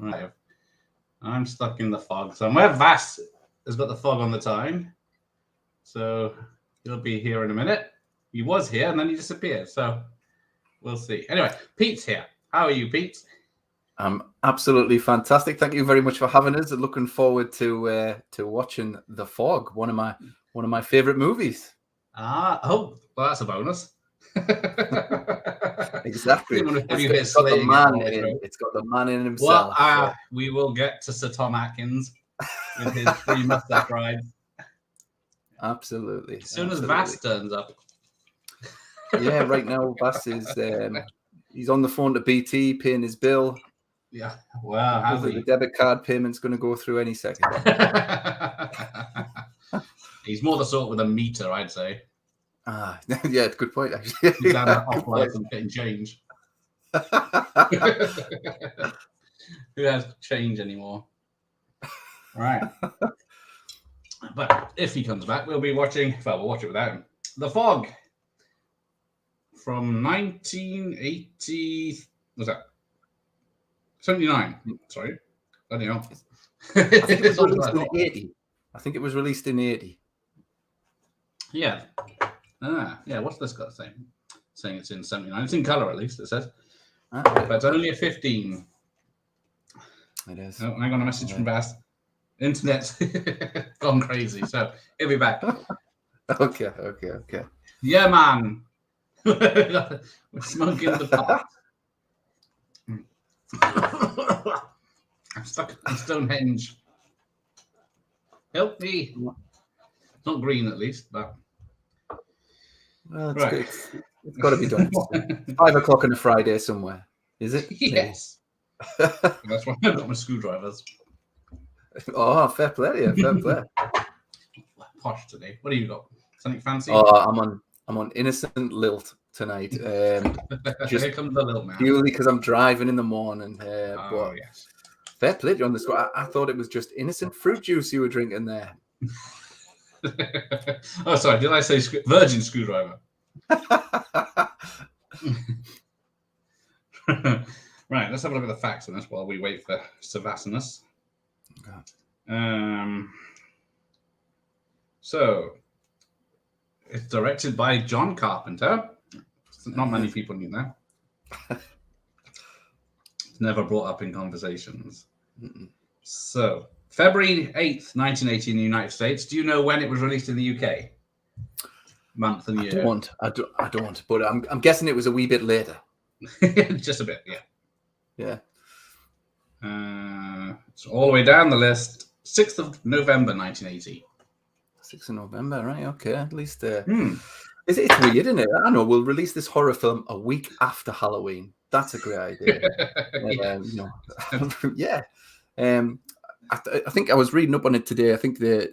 Right. I'm stuck in the fog somewhere. Vass has got the fog on the time. So he'll be here in a minute. He was here and then he disappeared. So we'll see. Anyway, Pete's here. How are you, Pete? I'm absolutely fantastic. Thank you very much for having us. Looking forward to watching The Fog, one of my favorite movies. Well, that's a bonus. Exactly. It's got the man in it. It's got the man in himself. Well, we will get to Sir Tom Atkins with his 3 mustache rides. Absolutely. As soon as Vass turns up. Yeah, right now Vass is he's on the phone to BT paying his bill. Yeah, wow. The debit card payment's going to go through any second. He's more the sort with a meter, I'd say. Yeah, good point, actually. He's down at off-life and getting change. Who has change anymore? Right. But if he comes back, we'll be watching. Well, we'll watch it without him. The Fog from 1980. What's that? 79. Sorry. I don't know. I think it was released in 80. I think it was released in 80. Yeah. Yeah. What's this got saying? Saying it's in 79. It's in color, at least, it says. But it's only a 15. It is. Oh, hang on, a message from Bass. Internet's gone crazy, so he'll be back. Okay. Yeah, man. We're smoking the pot. I'm stuck in Stonehenge. Help me. It's not green, at least, but... Well, it's got to be done. 5 o'clock on a Friday somewhere, is it? Yes. That's why I've got my screwdrivers. Oh, fair play, yeah, fair play. Posh today. What do you got? Something fancy? Oh, I'm on innocent lilt tonight. Just here comes the lilt man. Purely because I'm driving in the morning. But yes. Fair play on this. I thought it was just innocent fruit juice you were drinking there. Oh, sorry. Did I say virgin screwdriver? Right. Let's have a look at the facts on this while we wait for Savassinus. Okay. So it's directed by John Carpenter. Not many people knew that. It's never brought up in conversations. So February 8th, 1980 in the United States. Do you know when it was released in the UK? Month and year? I don't. But I'm guessing it was a wee bit later. Just a bit, yeah. Yeah. It's all the way down the list. 6th of November, 1980. 6th of November, right? Okay, at least. It's weird, isn't it? I know. We'll release this horror film a week after Halloween. That's a great idea. Yeah. I think I was reading up on it today. I think the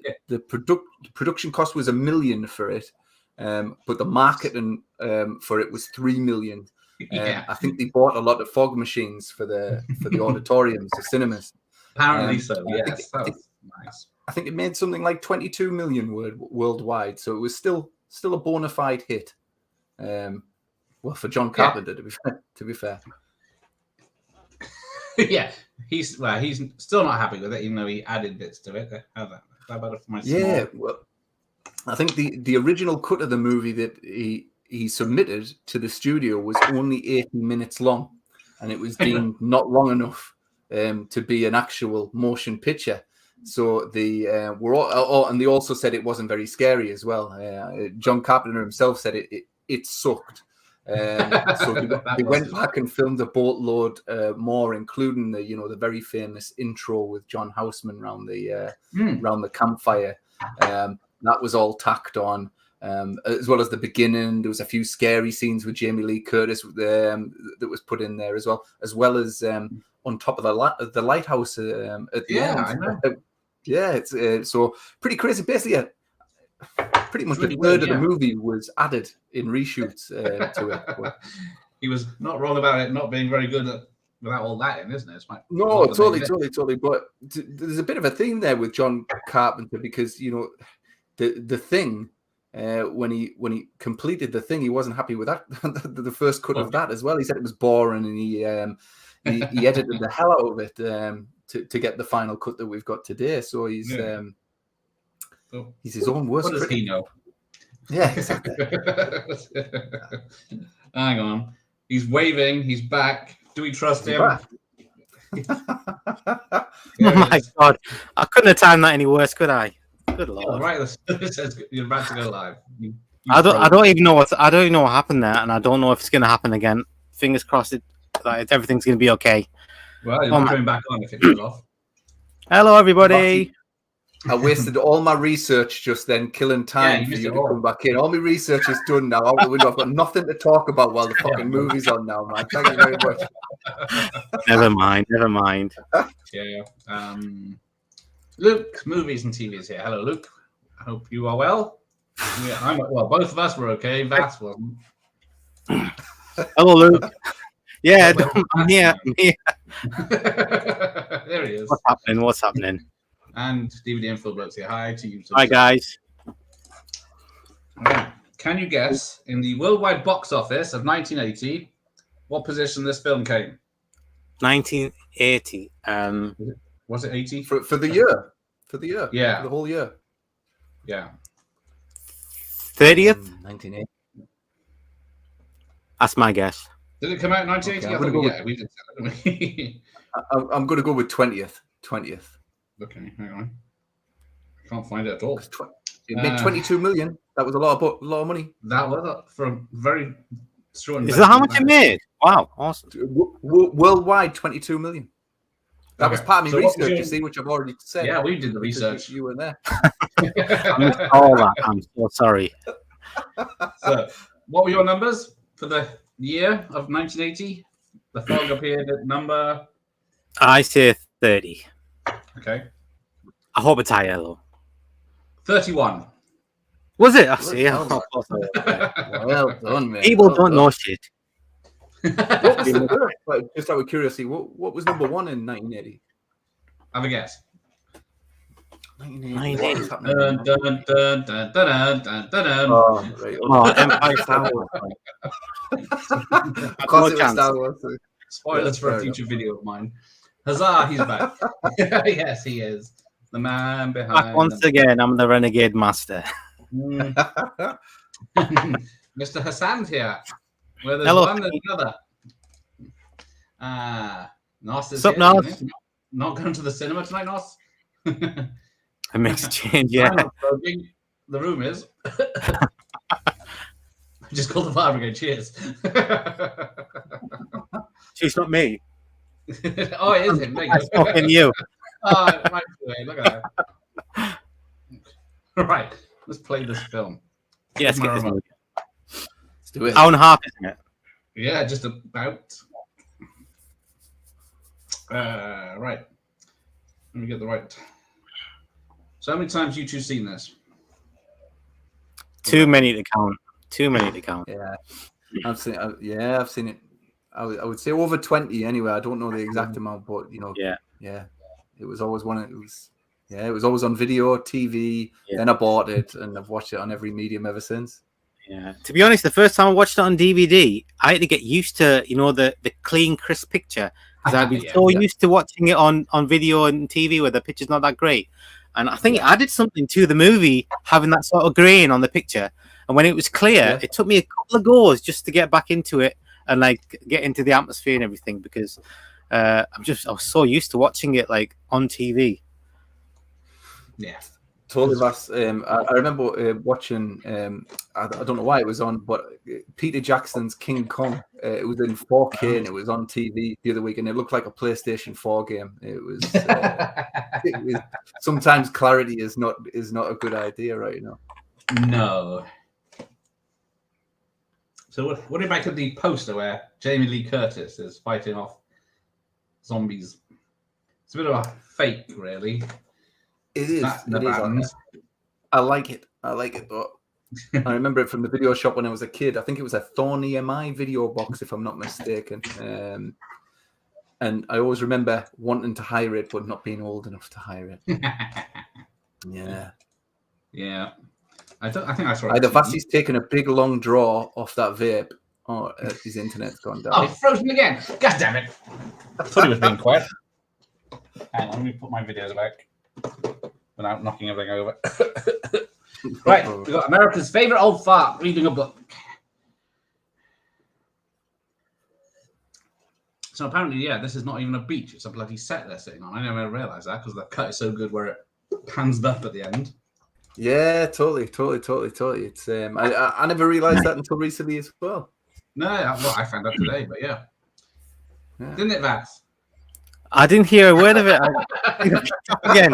production cost was $1 million for it, but the marketing for it was $3 million. I think they bought a lot of fog machines for the auditoriums, the cinemas. Apparently so. Yes, nice. I think it made something like 22 million worldwide, so it was still a bona fide hit. Well, for John Carpenter, to be fair. Yeah, he's still not happy with it, even though he added bits to it. How about it for my small... Yeah, well, I think the original cut of the movie that he submitted to the studio was only 80 minutes long, and it was deemed not long enough to be an actual motion picture. So and they also said it wasn't very scary as well. John Carpenter himself said it sucked. So they went back and filmed a boatload more, including the very famous intro with John Houseman around the campfire. That was all tacked on, as well as the beginning. There was a few scary scenes with Jamie Lee Curtis that was put in there as well as on top of the lighthouse at the end. I know. Yeah, it's so pretty crazy. Basically, pretty much a third of the movie was added in reshoots to it. But he was not wrong about it not being very good without all that in, isn't it? No, totally. But there's a bit of a theme there with John Carpenter because the thing. When he completed the thing, he wasn't happy with that. The first cut of that as well. He said it was boring, and he edited the hell out of it to get the final cut that we've got today. So he's his own worst critic. What does he know? Yeah, exactly. Hang on. He's waving. He's back. Do we trust him? Oh my God. I couldn't have timed that any worse, could I? Good Lord. Oh, right. It says you're about to go live. I don't even know what happened there, and I don't know if it's going to happen again. Fingers crossed, everything's going to be okay. Well, you're coming back on if it goes off. Hello, everybody. I wasted all my research just then, killing time for you to come back in. All my research is done now. Out the window. I've got nothing to talk about while the fucking movie's on now, man. Thank you very much. Never mind. Yeah. Luke, movies and TVs here. Hello, Luke. I hope you are well. Yeah, I'm well. Both of us were okay. Vass wasn't. Hello, Luke. Yeah, I'm here. There he is. What's happening? And DVD Info Blokes here. Hi to you. Hi, guys. Can you guess, in the worldwide box office of 1980, what position this film came? 1980. Was it 80? For the year. For the year. Yeah. For the whole year. Yeah. 30th? 1980. That's my guess. Did it come out in 1980? Okay, we did. I'm going to go with 20th. 20th. Okay, hang on. Can't find it at all. It made 22 million. That was a lot of money. That was from very short. Is that how much it made? Wow, awesome. Worldwide, 22 million. That was part of my research, you see, which I've already said. Yeah, we did the research. You were there. I missed all that. I'm so sorry. So, what were your numbers for the year of 1980? The fog appeared at number... I say 30. Okay. I hope it's higher, though. 31. Was it? I see. Well done, man. People don't know shit. What was the first? Just out of curiosity, what was number one in 1980? Have a guess. 1980. Oh, right. Oh, Empire Star Wars. Spoilers for a future video of mine. Huzzah, he's back. Yes, he is. The man behind. Back once again, I'm the Renegade Master. Mr. Hassan's here. Where there's Hello. one, there's another. Nos is What's up, here. Nos? Not going to the cinema tonight, Nos? A mixed change, yeah. The room is. Just called the fire brigade. Cheers. She's not me. Oh, it is him. There you That's go. fucking you. Oh, right away. Look at that. Right. Let's play this film. Yes, get this Remote. movie. Let's do it. Hour and a half, isn't it? Yeah, just about. Right. Let me get the right. So, how many times you two seen this? Too many to count. Too many to count. Yeah, I've seen it. I would say over 20 anyway. I don't know the exact amount, but you know, yeah. It was always it was always on video, TV. Yeah. Then I bought it, and I've watched it on every medium ever since. Yeah. To be honest, the first time I watched it on DVD, I had to get used to, the clean, crisp picture. Because I'd been used to watching it on video and TV where the picture's not that great. And I think it added something to the movie, having that sort of grain on the picture. And when it was clear, it took me a couple of goes just to get back into it and get into the atmosphere and everything, because I was so used to watching it on TV. Yeah. Totally, Vass. I remember watching. I don't know why it was on, but Peter Jackson's King Kong. It was in 4K and it was on TV the other week, and it looked like a PlayStation 4 game. It was. Sometimes clarity is not a good idea, right? No. So what do you make of the poster where Jamie Lee Curtis is fighting off zombies? It's a bit of a fake, really. It is. I like it, but I remember it from the video shop when I was a kid. I think it was a Thorn EMI video box, if I'm not mistaken. And I always remember wanting to hire it, but not being old enough to hire it. Yeah. I think I saw it. Either Vassie's taken a big long draw off that vape, Oh, his internet's gone down. Oh, he froze me again. God damn it. I thought he was being quiet. Hang on, let me put my videos back without knocking everything over. Right, we've got America's favorite old fart reading a book. So apparently, yeah, this is not even a beach. It's a bloody set they're sitting on. I never realised that because the cut is so good where it pans up at the end. Yeah, totally. It's I never realised that until recently as well. No, well, I found out today, but yeah. Didn't it, Vax? I didn't hear a word of it. Again,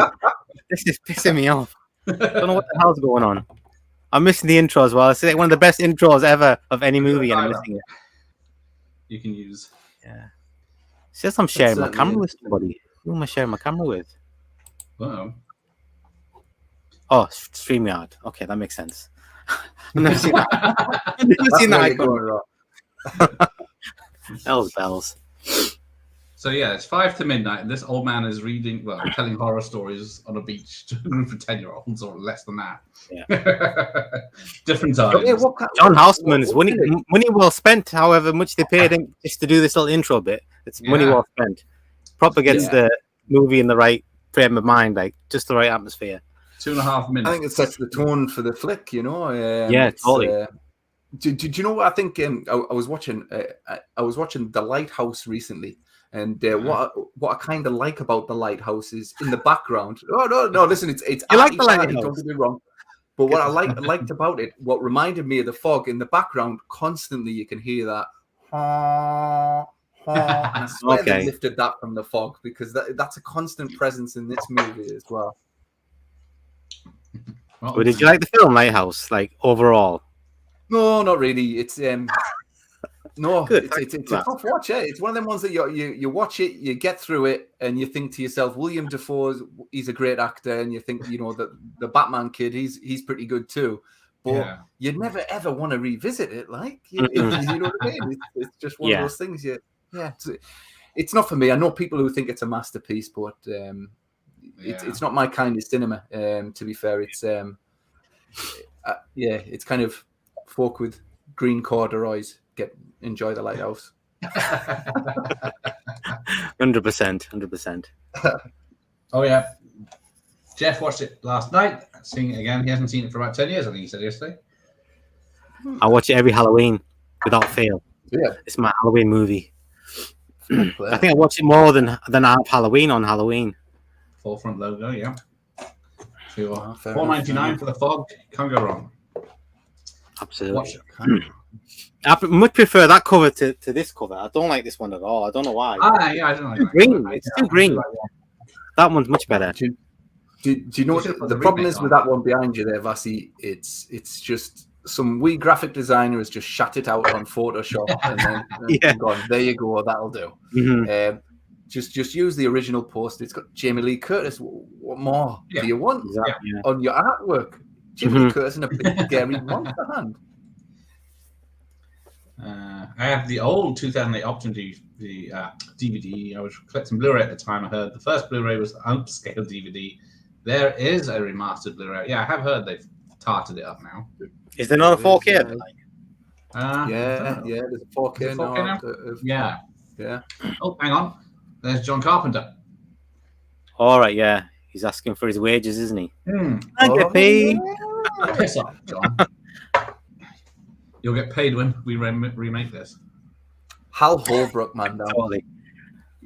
this is pissing me off. I don't know what the hell's going on. I'm missing the intro as well. It's like one of the best intros ever of any movie, and I'm missing it. You can use. Yeah. It says I'm sharing my camera with somebody. Who am I sharing my camera with? Wow. Oh, StreamYard. Okay, that makes sense. I've never seen that. I've never seen that icon. Bells. So yeah, it's 5 to midnight, and this old man is telling horror stories on a beach to a group of 10-year-olds or less than that. Yeah. Different times. Yeah, John Houseman's money well spent. However much they paid him just to do this little intro bit, it's money well spent. Proper gets the movie in the right frame of mind, like just the right atmosphere. 2.5 minutes. I think it sets the tone for the flick, you know. Yeah, totally. Did you know what I think? I was watching The Lighthouse recently, and what I kind of like about The Lighthouse is in the background. Oh no! Listen, it's you like The Lighthouse? Don't get me wrong. But what I liked about it, what reminded me of The Fog, in the background, constantly you can hear that. And I swear they lifted that from The Fog because that's a constant presence in this movie as well. Well, did you like the film Lighthouse? Like overall? No, not really. It's no, good. It's a tough watch. Yeah, it's one of them ones that you watch it, you get through it, and you think to yourself, William Dafoe, he's a great actor, and you think, you know, that the Batman kid, he's pretty good too. But you'd never ever want to revisit it. Like you know what I mean? It's just one of those things. It's not for me. I know people who think it's a masterpiece, but it's not my kind of cinema. To be fair, it's it's kind of folk with green corduroys enjoy The Lighthouse. 100%. Oh yeah, Jeff watched it last night. Seeing it again. He hasn't seen it for about 10 years. I think he said yesterday. I watch it every Halloween without fail. Yeah, it's my Halloween movie. I think I watch it more than I have Halloween on Halloween. Forefront logo, yeah. So, $4.99 for The Fog. Can't go wrong. Absolutely. Watch it. I much prefer that cover to this cover. I don't like this one at all. I don't know why. I don't like it. Green. It's too green. That one's much better. Do you know what the problem is with that one behind you there, Vasi? It's just some wee graphic designer has just shut it out on Photoshop and then gone, there you go, that'll do. Mm-hmm. Just use the original post. It's got Jamie Lee Curtis. What more do you want on your artwork? Jamie Lee Curtis in a big scary monster hand. I have the old 2008 Option DVD. I was collecting Blu-ray at the time. I heard the first Blu-ray was upscale DVD. There is a remastered Blu-ray. Yeah, I have heard they've tarted it up now. Is there not a 4K? There's a 4K now. Yeah. Oh, hang on. There's John Carpenter. All right, yeah. He's asking for his wages, isn't he? I get paid. Piss off, John. You'll get paid when we remake this. Hal Holbrook, man. Totally.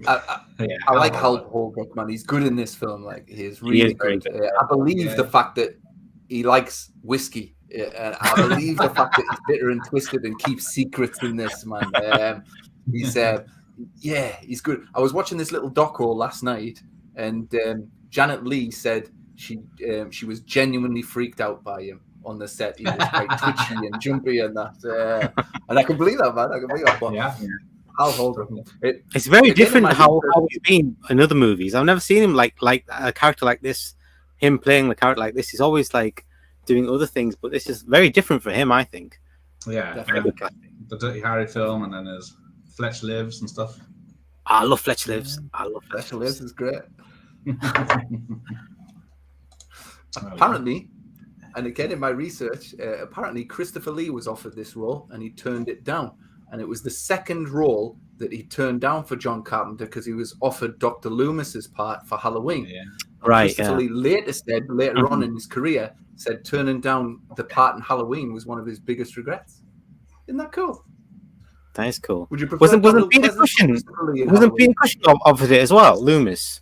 I like Hal Holbrook, man. He's good in this film. Like he's really good. I believe the fact that he likes whiskey. And I believe the fact that he's bitter and twisted and keeps secrets in this, man. He's good. I was watching this little doco last night, and Janet Leigh said she was genuinely freaked out by him on the set. He was quite twitchy and jumpy and that. And I can believe that, man. I can believe that. But Hal Holbrook. It's very different how he's been in other movies. I've never seen him like a character like this. Him playing the character like this. He's always like doing other things, but this is very different for him, I think. Yeah, definitely. The Dirty Harry film, and then there's Fletch Lives and stuff. I love Fletch Lives. Fletch Lives is great. Apparently, and again in my research, apparently Christopher Lee was offered this role and he turned it down. and it was the second role that he turned down for John Carpenter because he was offered Dr. Loomis's part for Halloween. Yeah. Right. Christopher Lee later said, on in his career, said turning down the part in Halloween was one of his biggest regrets. Isn't that cool? That is cool. Would you prefer wasn't Peter Cushing offered it as well, Loomis?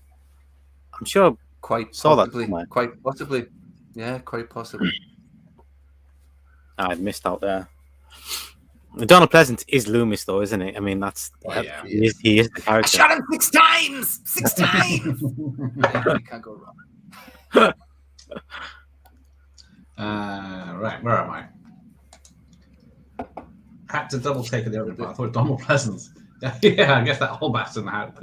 I'm sure. Quite saw possibly. That quite possibly. Yeah, quite possibly. I'd missed out there. Donald Pleasance is Loomis, though, isn't it? I mean, he is the character. I shot him 6 times! 6 times! Yeah, you can't go wrong. Right, where am I? Had to double take the other part. I thought Donald Pleasance. Yeah, I guess that whole bastard in the hat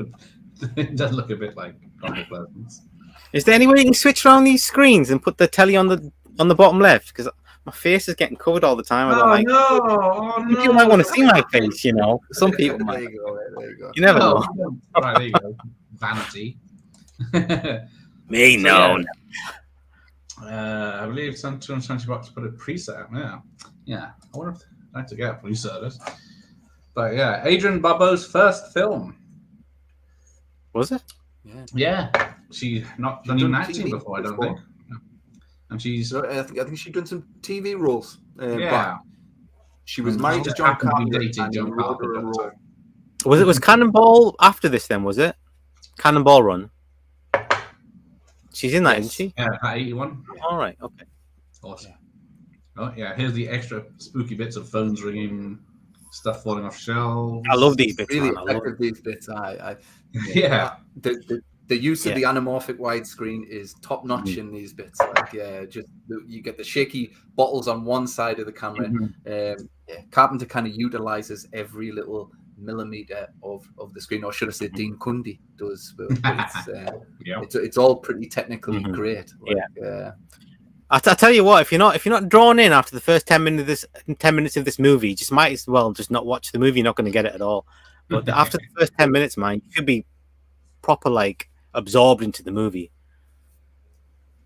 it does look a bit like Donald Pleasance. Is there any way you can switch around these screens and put the telly on the bottom left? Because my face is getting covered all the time. No! People might want to see my face, you know. Some people might. There you go. You never know. Right, there you go. Vanity. Me, no. I believe some $220 to put a preset out now. Yeah, I wonder if I'd like to get a preset of this. But yeah, Adrienne Barbeau's first film. Was it? Yeah. She not done even acting before, I don't think. And she's I think she'd done some TV roles. yeah. She was married to John Carpenter. Was Cannonball after this then, was it? Cannonball Run. She's in that, isn't she? Yeah, 81. All right, okay. Awesome. Oh yeah, here's the extra spooky bits of phones ringing, stuff falling off shelves. I love these bits. Really man. effective, these bits. Yeah. The use of the anamorphic widescreen is top notch in these bits. Like, you get the shaky bottles on one side of the camera. Carpenter kind of utilizes every little millimeter of the screen, or should I say, Dean Cundy does. But it's all pretty technically great. Like, I tell you what, if you're not drawn in after the first 10 minutes of this movie, you just might as well just not watch the movie. You're not going to get it at all. But after the first 10 minutes, man, you should be proper absorbed into the movie.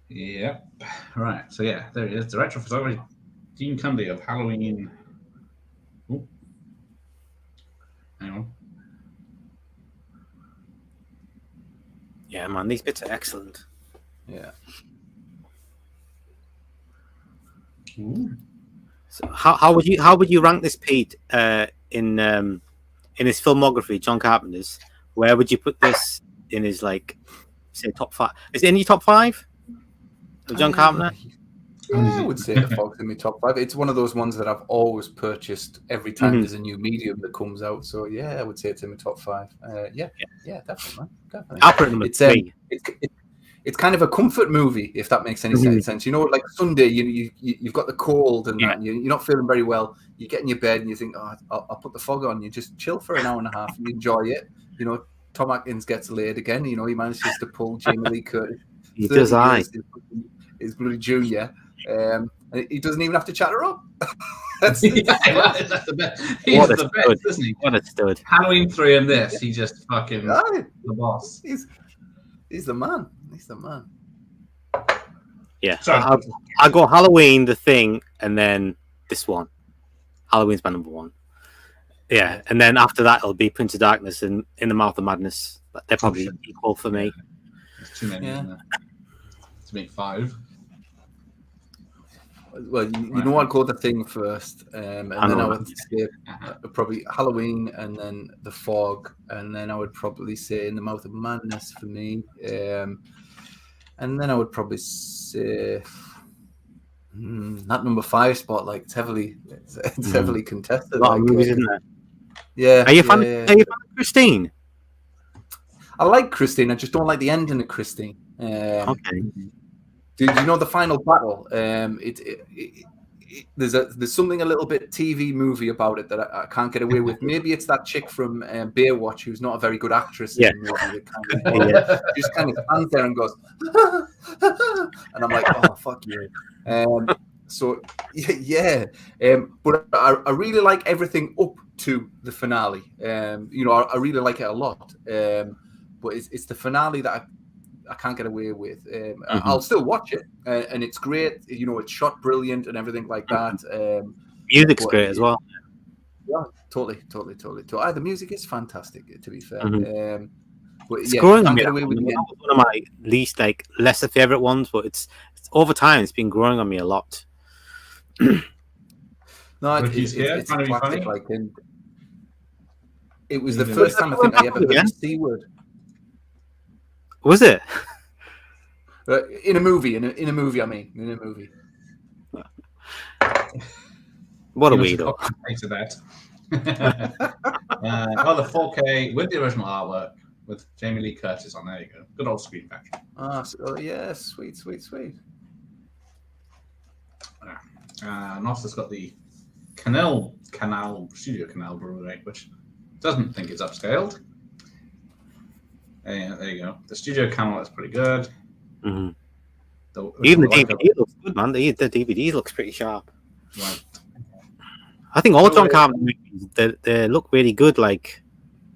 Yep. Right. So yeah, there it is. Director of photography, Dean Cundy of Halloween. Ooh. Hang on. Yeah, man, these bits are excellent. Yeah. Ooh. So how would you rank this, Pete? In his filmography, John Carpenter's, where would you put this in his say top 5? Is it in your top 5 of John Carpenter? I would say the Fog's in my top 5. It's one of those ones that I've always purchased every time there's a new medium that comes out. So yeah, I would say it's in my top 5. Yeah, definitely, man. Definitely. I'll put it number 3. It's kind of a comfort movie, if that makes any sense. You know, like Sunday, you've got the cold and that, and you're not feeling very well. You get in your bed and you think, I'll put the Fog on. You just chill for an hour and a half and you enjoy it. You know, Tom Atkins gets laid again. You know, he manages to pull Jamie Lee Curtis. He does. His bloody junior. And he doesn't even have to chat her up. That's the best. He's the best, isn't he? What a stud. Halloween 3 and this, he just fucking the boss. He's the man. He's the man. Yeah. I'll go Halloween, The Thing, and then this one. Halloween's my number 1. Yeah, and then after that it'll be Prince of Darkness and In the Mouth of Madness. They're probably equal for me. There's too many in there to make 5. Well, you know, I'd go The Thing first, and then I would say probably Halloween, and then The Fog, and then I would probably say In the Mouth of Madness for me, and then I would probably say that number 5 spot. It's heavily contested. A lot of movies, isn't there? Yeah. Are you a fan of Christine? I like Christine. I just don't like the ending of Christine. Okay. Did you know the final battle? There's something a little bit TV movie about it that I can't get away with. Maybe it's that chick from Baywatch who's not a very good actress. In the movie that just kind of stands there and goes, and I'm like, oh fuck you. But I really like everything up to the finale. I really like it a lot. But it's the finale that I can't get away with. I'll still watch it, and it's great. You know, it's shot brilliant and everything like that. Music's great as well. Yeah, totally. The music is fantastic, to be fair. Mhm. But It's yeah, growing on can't me. get away with That the end. was one of my least lesser favorite ones, but it's over time it's been growing on me a lot. No, Ricky's here, it's a trying to be classic. funny. Like, and it was You the do first it. time I think I ever heard Again? the C word Was it? in a movie. In a movie, I mean, in a movie. What a You must have weirdo. copied that. The 4K with the original artwork with Jamie Lee Curtis on. There you go. Good old screen back. Yeah, sweet. Nos has got the Studio Canal Blu-ray, which doesn't think it's upscaled. There you go. The Studio Canal is pretty good. Mhm. Even the like DVD looks good, man. The DVD looks pretty sharp. Right. I think all John Carpenter movies, they look really good. Like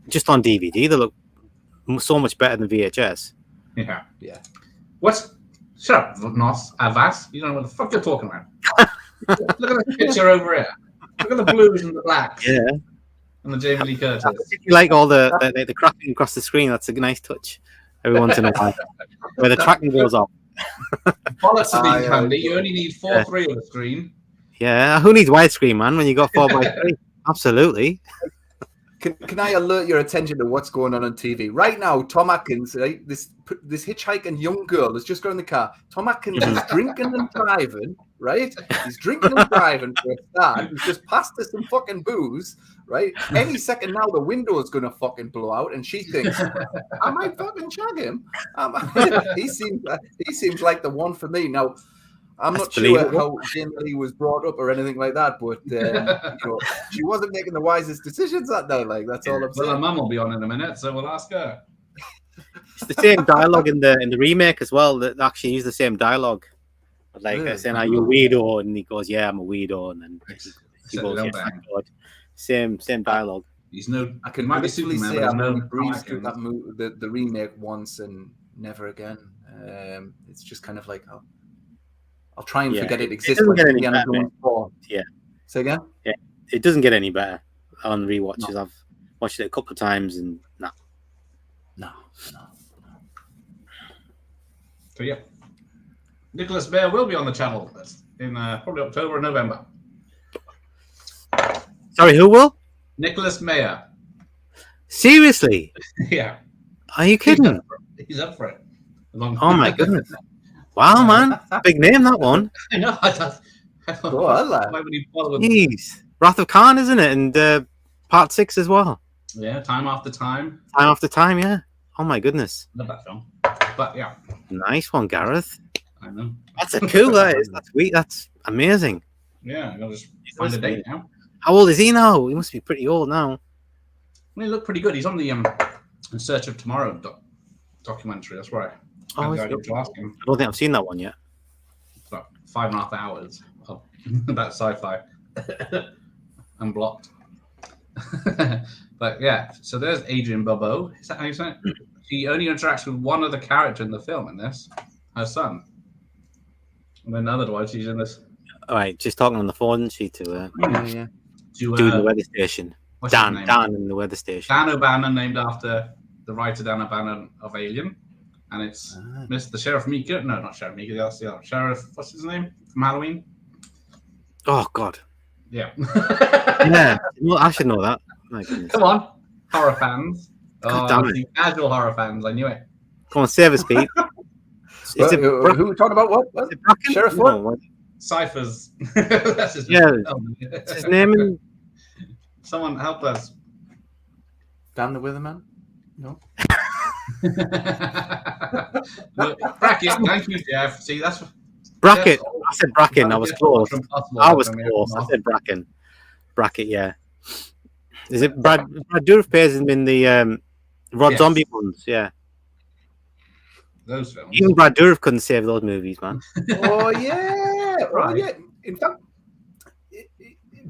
just on DVD, they look so much better than VHS. Yeah. Yeah. What? Shut up, Nos. Avas. You don't know what the fuck you're talking about. Look at the picture over here. Look at the blues and the blacks. Yeah. And the Jamie Lee Curtis. You like all the cracking across the screen. That's a nice touch. Every once in a while, where the tracking goes off. Bollocks to being handy. You only need 4:3 on the screen. Yeah, who needs widescreen, man? When you got 4:3, absolutely. Can I alert your attention to what's going on TV right now? Tom Atkins, right? This hitchhiking young girl has just got in the car. Tom Atkins is drinking and driving, right? He's drinking and driving for a start. He's just passed us some fucking booze, right? Any second now, the window is going to fucking blow out, and she thinks, I might fucking shag him. He seems like the one for me. Now, I'm not sure how Jamie Lee was brought up or anything like that, but she wasn't making the wisest decisions that day. Like, that's all I'm saying. Well, her mum will be on in a minute, so we'll ask her. It's the same dialogue in the remake as well. That actually use the same dialogue. Like saying, "Are you a weirdo?" And he goes, "Yeah, I'm a weirdo." And then he goes, "Yeah, thank God." Same dialogue. He's no. I can literally say I've only breezed through that the remake once and never again. It's just kind of like, I'll try and forget it exists. It doesn't get any better. Yeah. Say again? Yeah. It doesn't get any better on rewatches. No. I've watched it a couple of times and No. So yeah, Nicholas Bear will be on the channel in probably October or November. Sorry, who will? Nicholas Meyer. Seriously? Yeah. Are you kidding? He's up for it. Oh my goodness. Wow, man. Big name, that one. I know. Why would he follow him? Jeez. Wrath of Khan, isn't it? And part 6 as well. Yeah, Time After Time. Time After Time, yeah. Oh my goodness. Love that film. But yeah. Nice one, Gareth. I know. That's a cool, that is. That's sweet. That's amazing. Yeah, I'll just find a date now. How old is he now? He must be pretty old now. Well, he looked pretty good. He's on the In Search of Tomorrow documentary. That's right. I don't think I've seen that one yet. It's about 5.5 hours about sci-fi. I'm blocked. But yeah, so there's Adrienne Barbeau. Is that how you say it? She only interacts with one other character in the film in this, her son. And then otherwise she's in this. All right, she's talking on the phone, isn't she, to doing the weather station. Dan in the weather station. Dan O'Bannon, named after the writer Dan O'Bannon of Alien. And it's Mr. Sheriff Meeker. No, not Sheriff Meeker. That's the other Sheriff. What's his name from Halloween? Oh God. Yeah. Yeah. Well, I should know that. Come on, horror fans. Damn it. The casual horror fans. I knew it. Come on, save us, Pete. Who are we talking about? What? Sheriff what? No, Cyphers. That's his name. Yeah. What's his name? And... Someone help us. Dan the Weatherman? No. Look, bracket. Thank you, Jeff. See, that's bracket. I said Bracken. I was close. I said Bracken. Bracket. Yeah. Is it Brad Dourif plays him in the Rob Zombie ones? Yeah. Those films. Even Brad Dourif couldn't save those movies, man. Oh yeah. Right. Oh, yeah. In fact,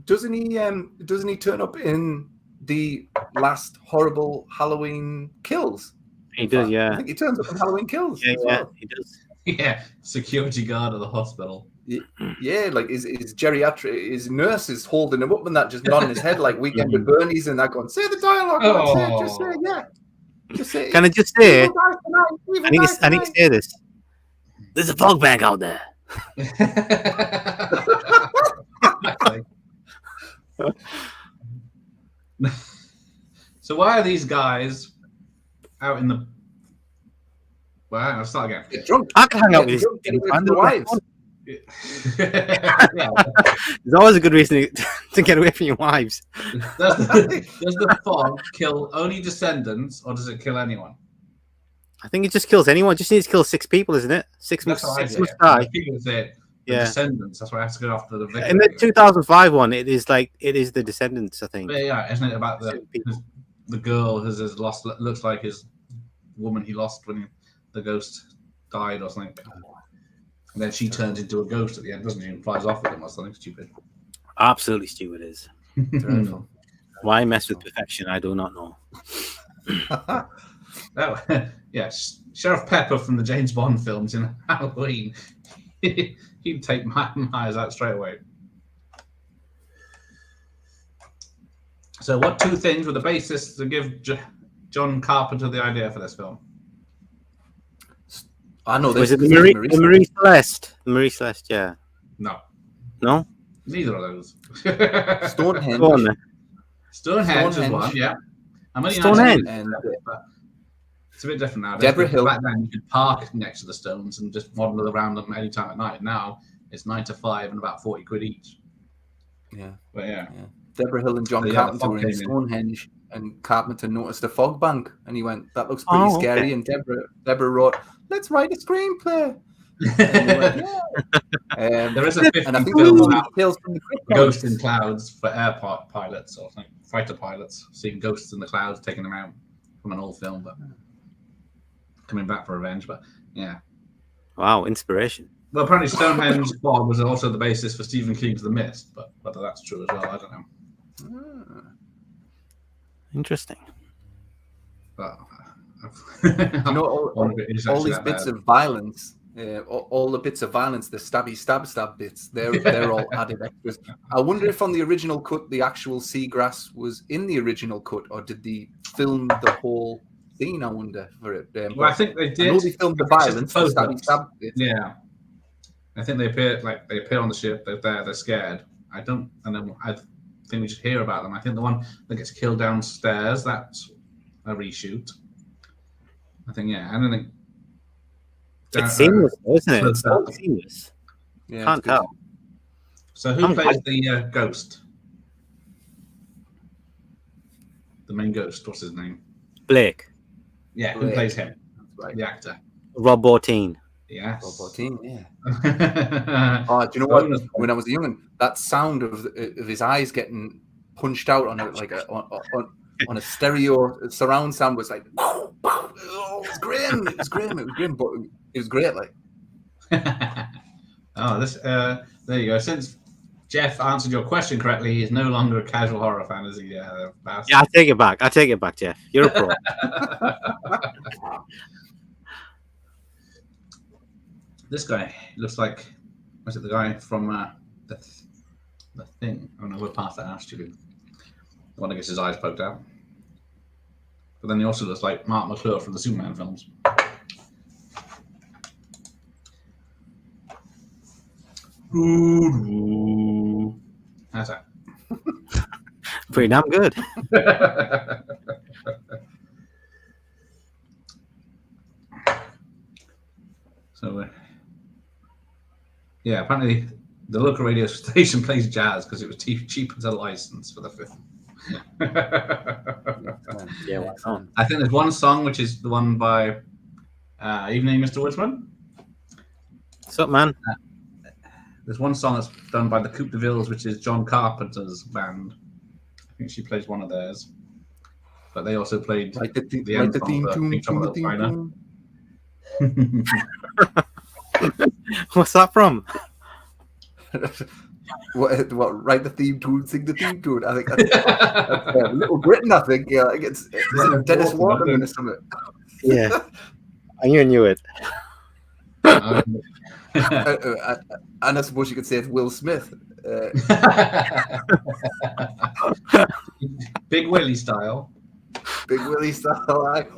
doesn't he turn up in the last horrible Halloween Kills? He does, yeah. I think he turns up in Halloween Kills. Yeah, he does. Yeah, security guard at the hospital. Yeah, like his geriatric, his nurse is holding him up and that, just nodding his head like Weekend at Bernie's and that, going, say the dialogue, just say, yeah. Just say, can I just say, "Evil dies tonight, evil I need dies to tonight." say this. There's a fog bank out there. So why are these guys out in the? Well, I'll start again. Get drunk. I can hang out with Get drunk, these get away from the wives. Yeah. There's always a good reason to get away from your wives. Does the fog kill only descendants, or does it kill anyone? I think it just kills anyone. It just needs to kill 6 people, isn't it? Six That's what I must say. die. People say the Yeah. descendants. That's why I have to go after the victim. In the 2005 one, it is the descendants, I think. But yeah, isn't it about the girl who's lost? Looks like his woman he lost when the ghost died or something. And then she turns into a ghost at the end, doesn't she? And flies off with him or something stupid. Absolutely stupid is. Dreadful. Why mess with perfection? I do not know. Oh, yes, Sheriff Pepper from the James Bond films in Halloween. He'd take Myers out straight away. So, what 2 things were the basis to give John Carpenter the idea for this film? I know this. Was it the Marie Celeste? The Marie Celeste, yeah. No, Neither of those. Stonehenge. Go on then. Stonehenge is one, yeah. I'm only Stonehenge. but it's a bit different now. Deborah Hill. Back then, you could park next to the stones and just wander around them any time at night. Now it's 9 to 5 and about 40 quid each. Yeah. But yeah. Deborah Hill and John So, Carpenter the were fog in came in. Stonehenge, and Carpenter noticed a fog bank, and he went, "That looks pretty scary." Okay. And Deborah wrote, "Let's write a screenplay." And they went, "Yeah." There is a 50 and I think film there was about Tales from the Crypt Ghost in Clouds for airport pilots or something, fighter pilots, seeing ghosts in the clouds, taking them out from an old film, but coming back for revenge. But yeah. Wow, inspiration. Well, apparently Stonehenge fog was also the basis for Stephen King's The Mist, but whether that's true as well, I don't know. Interesting. But You know, all these bits of violence, all the bits of violence, the stabby stab bits, they're all added extras. I wonder if on the original cut the actual seagrass was in the original cut, or did they film the whole scene? I wonder for it. Well, I think they did. I know they filmed the violence, the stabby stab bits. Yeah, I think they appear on the ship. They're there. They're scared. I think we should hear about them. I think the one that gets killed downstairs, that's a reshoot. I think, yeah. I don't think It's seamless, isn't it? It's so- all seamless. Yeah, Can't it's good. tell. So who plays the ghost? The main ghost. What's his name? Blake. Yeah, who Blake. plays him? Right. The actor. Rob Bottin. Yes. Rob Bottin, yeah. Oh, do you know what? When I was a young'un, that sound of his eyes getting punched out on on a stereo surround sound was like, oh, it was grim. It was grim, but it was great. Like, Oh, this. There you go. Since Jeff answered your question correctly, he's no longer a casual horror fan, is he? Bastard. Yeah, I take it back, Jeff. You're a pro. This guy looks like, was it the guy from the Thing? Oh no, we're past that now, stupid. The one that gets his eyes poked out. But then he also looks like Mark McClure from the Superman films. How's that? Pretty damn good. So, yeah, apparently the local radio station plays jazz because it was cheaper to license for the film. Yeah, what's on? I think there's one song which is the one by Evening, Mr. Woodsman. What's up, man? There's one song that's done by the Coupe de Villes, which is John Carpenter's band. I think she plays one of theirs. But they also played like the end theme song for tune. Big Trouble in Little China. What's that from? What? Write the theme tune, sing the theme tune. I think that's Little Britain. I think, yeah, it's Dennis Waterman or something. Yeah, I knew it. And I suppose you could say it's Will Smith. Big Willie style. Big Willie style. Like,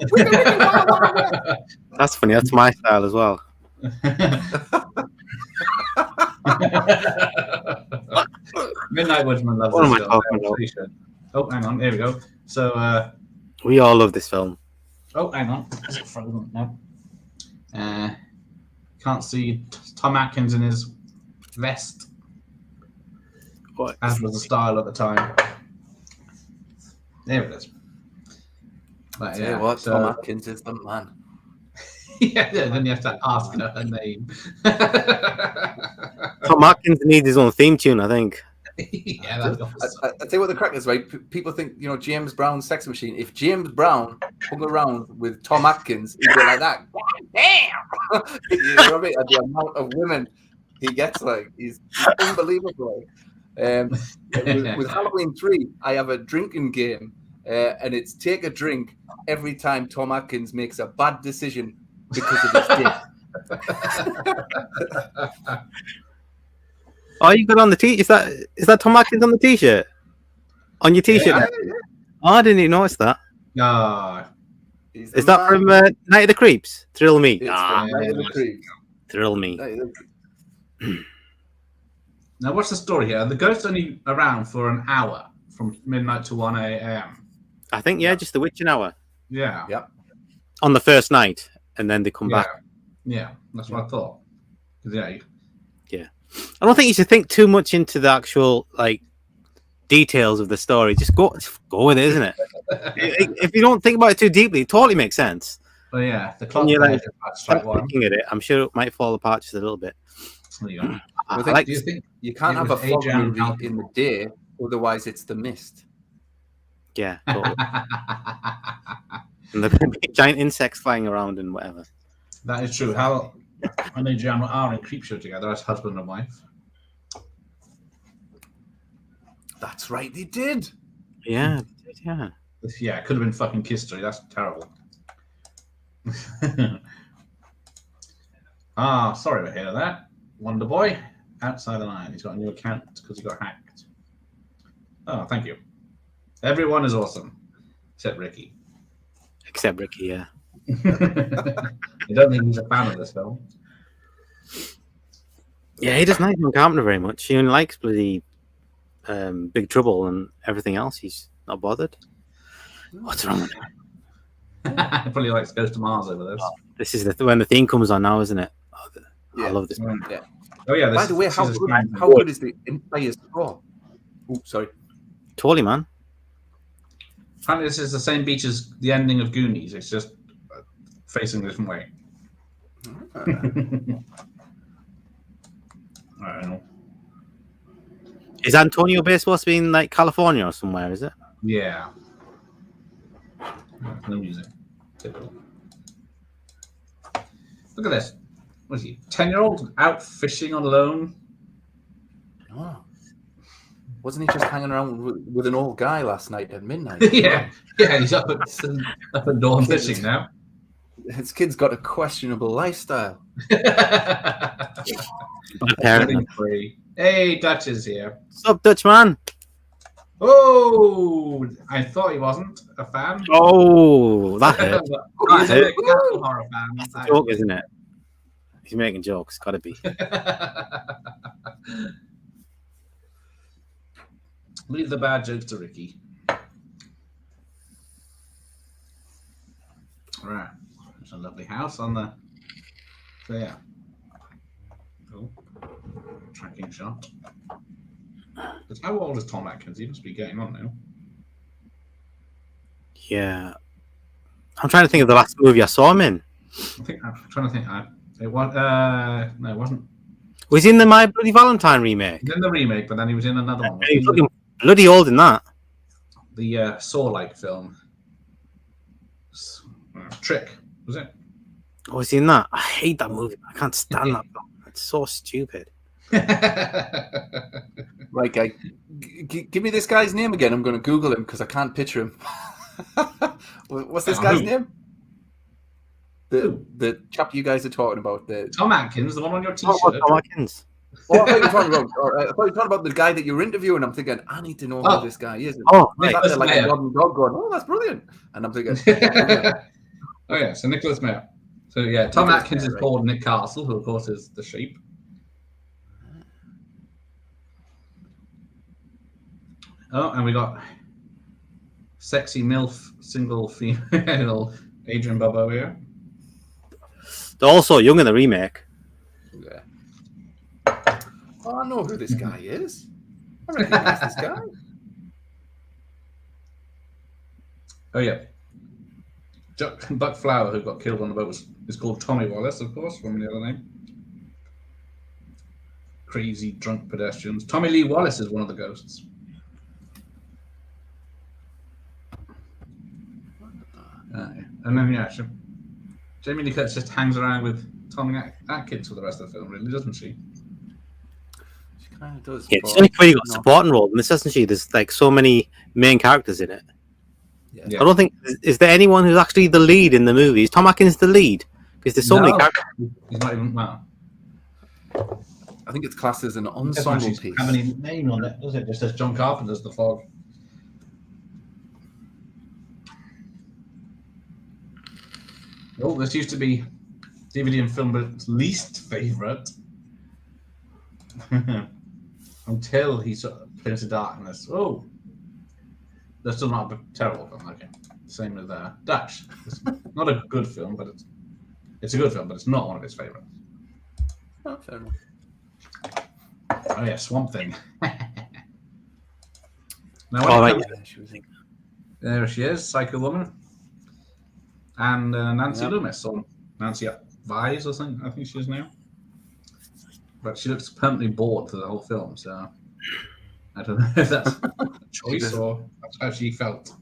That's funny. That's my style as well. Midnight Woodman loves What am this I film. talking about? He should. Oh, hang on. Here we go. So, We all love this film. oh, hang on. Is it frozen? No. Can't see Tom Atkins in his vest, What? as was the style at the time. There it is. But, Tell you what, Tom Atkins is the man. yeah, then you have to ask her name. Tom Atkins needs his own theme tune, I think. Yeah, that's I tell you what the crack is, right? People think, James Brown's Sex Machine. If James Brown hung around with Tom Atkins, he'd be like that. God damn! You know what I mean? And the amount of women he gets, he's unbelievable. With Halloween 3, I have a drinking game, and it's take a drink every time Tom Atkins makes a bad decision because of his dick. Oh, you got on the t. Is that Tom Atkins on the t-shirt? On your t-shirt? Yeah. Oh, I didn't even notice that. Ah, Is that from Night of the Creeps? Thrill Me. It's from Night of the Creeps. Thrill Me. now what's the story here? The ghost's only around for an hour, from midnight to 1 a.m. I think, just the witching hour. Yeah. Yep. On the first night, and then they come back. Yeah, that's what I thought. Yeah. I don't think you should think too much into the actual details of the story. Just go with it, isn't it? If you don't think about it too deeply, it totally makes sense. But yeah, the clock. When you're strike one. looking at it, I'm sure it might fall apart just a little bit. There you go. Do you think you can't it have a was fog Adrian movie Malcolm? in the day, otherwise it's The Mist. Yeah, totally. And the giant insects flying around and whatever. That is true. How and Adrian are in Creepshow together as husband and wife. That's right, they did. Yeah. Yeah, it could have been fucking history. That's terrible. Sorry to hear that. Wonder Boy, outside the line. He's got a new account because he got hacked. Oh, thank you. Everyone is awesome, except Ricky. Except Ricky, yeah. I don't think he's a fan of this film. Yeah, he doesn't like John Carpenter very much. He only likes bloody Big Trouble and everything else. He's not bothered. What's wrong with him? Probably likes Goes to Mars over this. This is when the theme comes on now, isn't it? I love this. Yeah. Oh yeah. By the way, how good is the entire score? Oh, sorry. Totally, man. Apparently, this is the same beach as the ending of Goonies. It's just facing a different way. I don't know. Is Antonio Bay supposed to be in California or somewhere? Is it? Yeah. No music. Typical. Look at this. What is he? 10-year-old out fishing on alone? Oh. Wasn't he just hanging around with an old guy last night at midnight? Yeah, he's up at dawn fishing now. His kid's got a questionable lifestyle. Apparently. Hey, Dutch is here. What's up, Dutch man? Oh, I thought he wasn't a fan. Oh, that hurt. He's a big Castle horror fan. That's a joke, isn't it? He's making jokes. Gotta be. Leave the bad jokes to Ricky. Right. There's a lovely house on the. So, yeah. Oh. Tracking shot. But how old is Tom Atkins? He must be getting on now. Yeah. I'm trying to think of the last movie I saw him in. I'm trying to think. It was. No, it wasn't. Was he in the My Bloody Valentine remake? He was in the remake, but then he was in another one. He was looking bloody old in that. The Saw-like film. Trick, was it? Oh, was he in that? I hate that movie. I can't stand that film. It's so stupid. Right, guy. Give me this guy's name again. I'm going to Google him because I can't picture him. What's this guy's name? The chap you guys are talking about. Tom Atkins, the one on your Oh, T-shirt. Tom Atkins. Oh, I thought you were talking about. I thought you were talking about the guy that you're interviewing. I'm thinking, I need to know who this guy is. Oh, He's right. out there like a Mayer. modern dog going, oh, that's brilliant. And I'm thinking, Oh yeah, so Nicholas Mayer. So yeah, Tom Nicholas Atkins Mayer, is right. called Nick Castle, who of course is the sheep. Oh, and we got sexy MILF single female Adrian Bobo here. They're also young in the remake. yeah. Oh, I know who this guy is. I recognize this guy. Oh yeah, Buck Flower, who got killed on the boat, is called Tommy Wallace, of course, from the other name. Crazy drunk pedestrians. Tommy Lee Wallace is one of the ghosts. And then yeah, Jamie Lee Curtis just hangs around with Tommy Atkins for the rest of the film, really, doesn't she? She kind of does. Yeah, but, she's only really got a no. supporting role in this, hasn't she? There's like so many main characters in it. Yeah. I don't think is there anyone who's actually the lead in the movie? Is Tom Atkins the lead? Because there's so many characters. He's not even well. I think it's classed as an Doesn't ensemble actually piece. have any name on it, does it? Just says John Carpenter's The Fog. Oh, this used to be DVD and film, but its least favourite. Until he sort of put into darkness. Oh, that's still not a terrible film. Okay, same with Dutch. It's not a good film, but it's a good film, but it's not one of his favourites. Oh, fair enough. Oh yeah, Swamp Thing. Now, Oh, right. there she is, Psycho Woman, and Nancy Yep. Loomis, or Nancy Vise or something. I think she is now. But she looks permanently bored through the whole film, so I don't know if that's a choice or that's how she felt.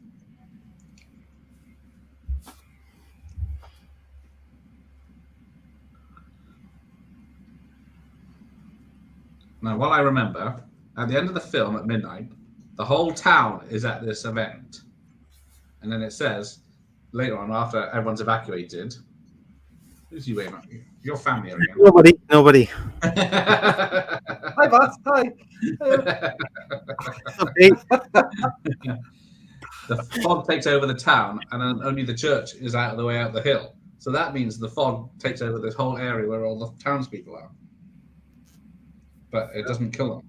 Now, what I remember, at the end of the film at midnight, the whole town is at this event. And then it says, later on, after everyone's evacuated, who's you waving at? Your family are again. Nobody. Hi, Bart. Hi. The fog takes over the town, and then only the church is out of the way out the hill. So that means the fog takes over this whole area where all the townspeople are. But it doesn't kill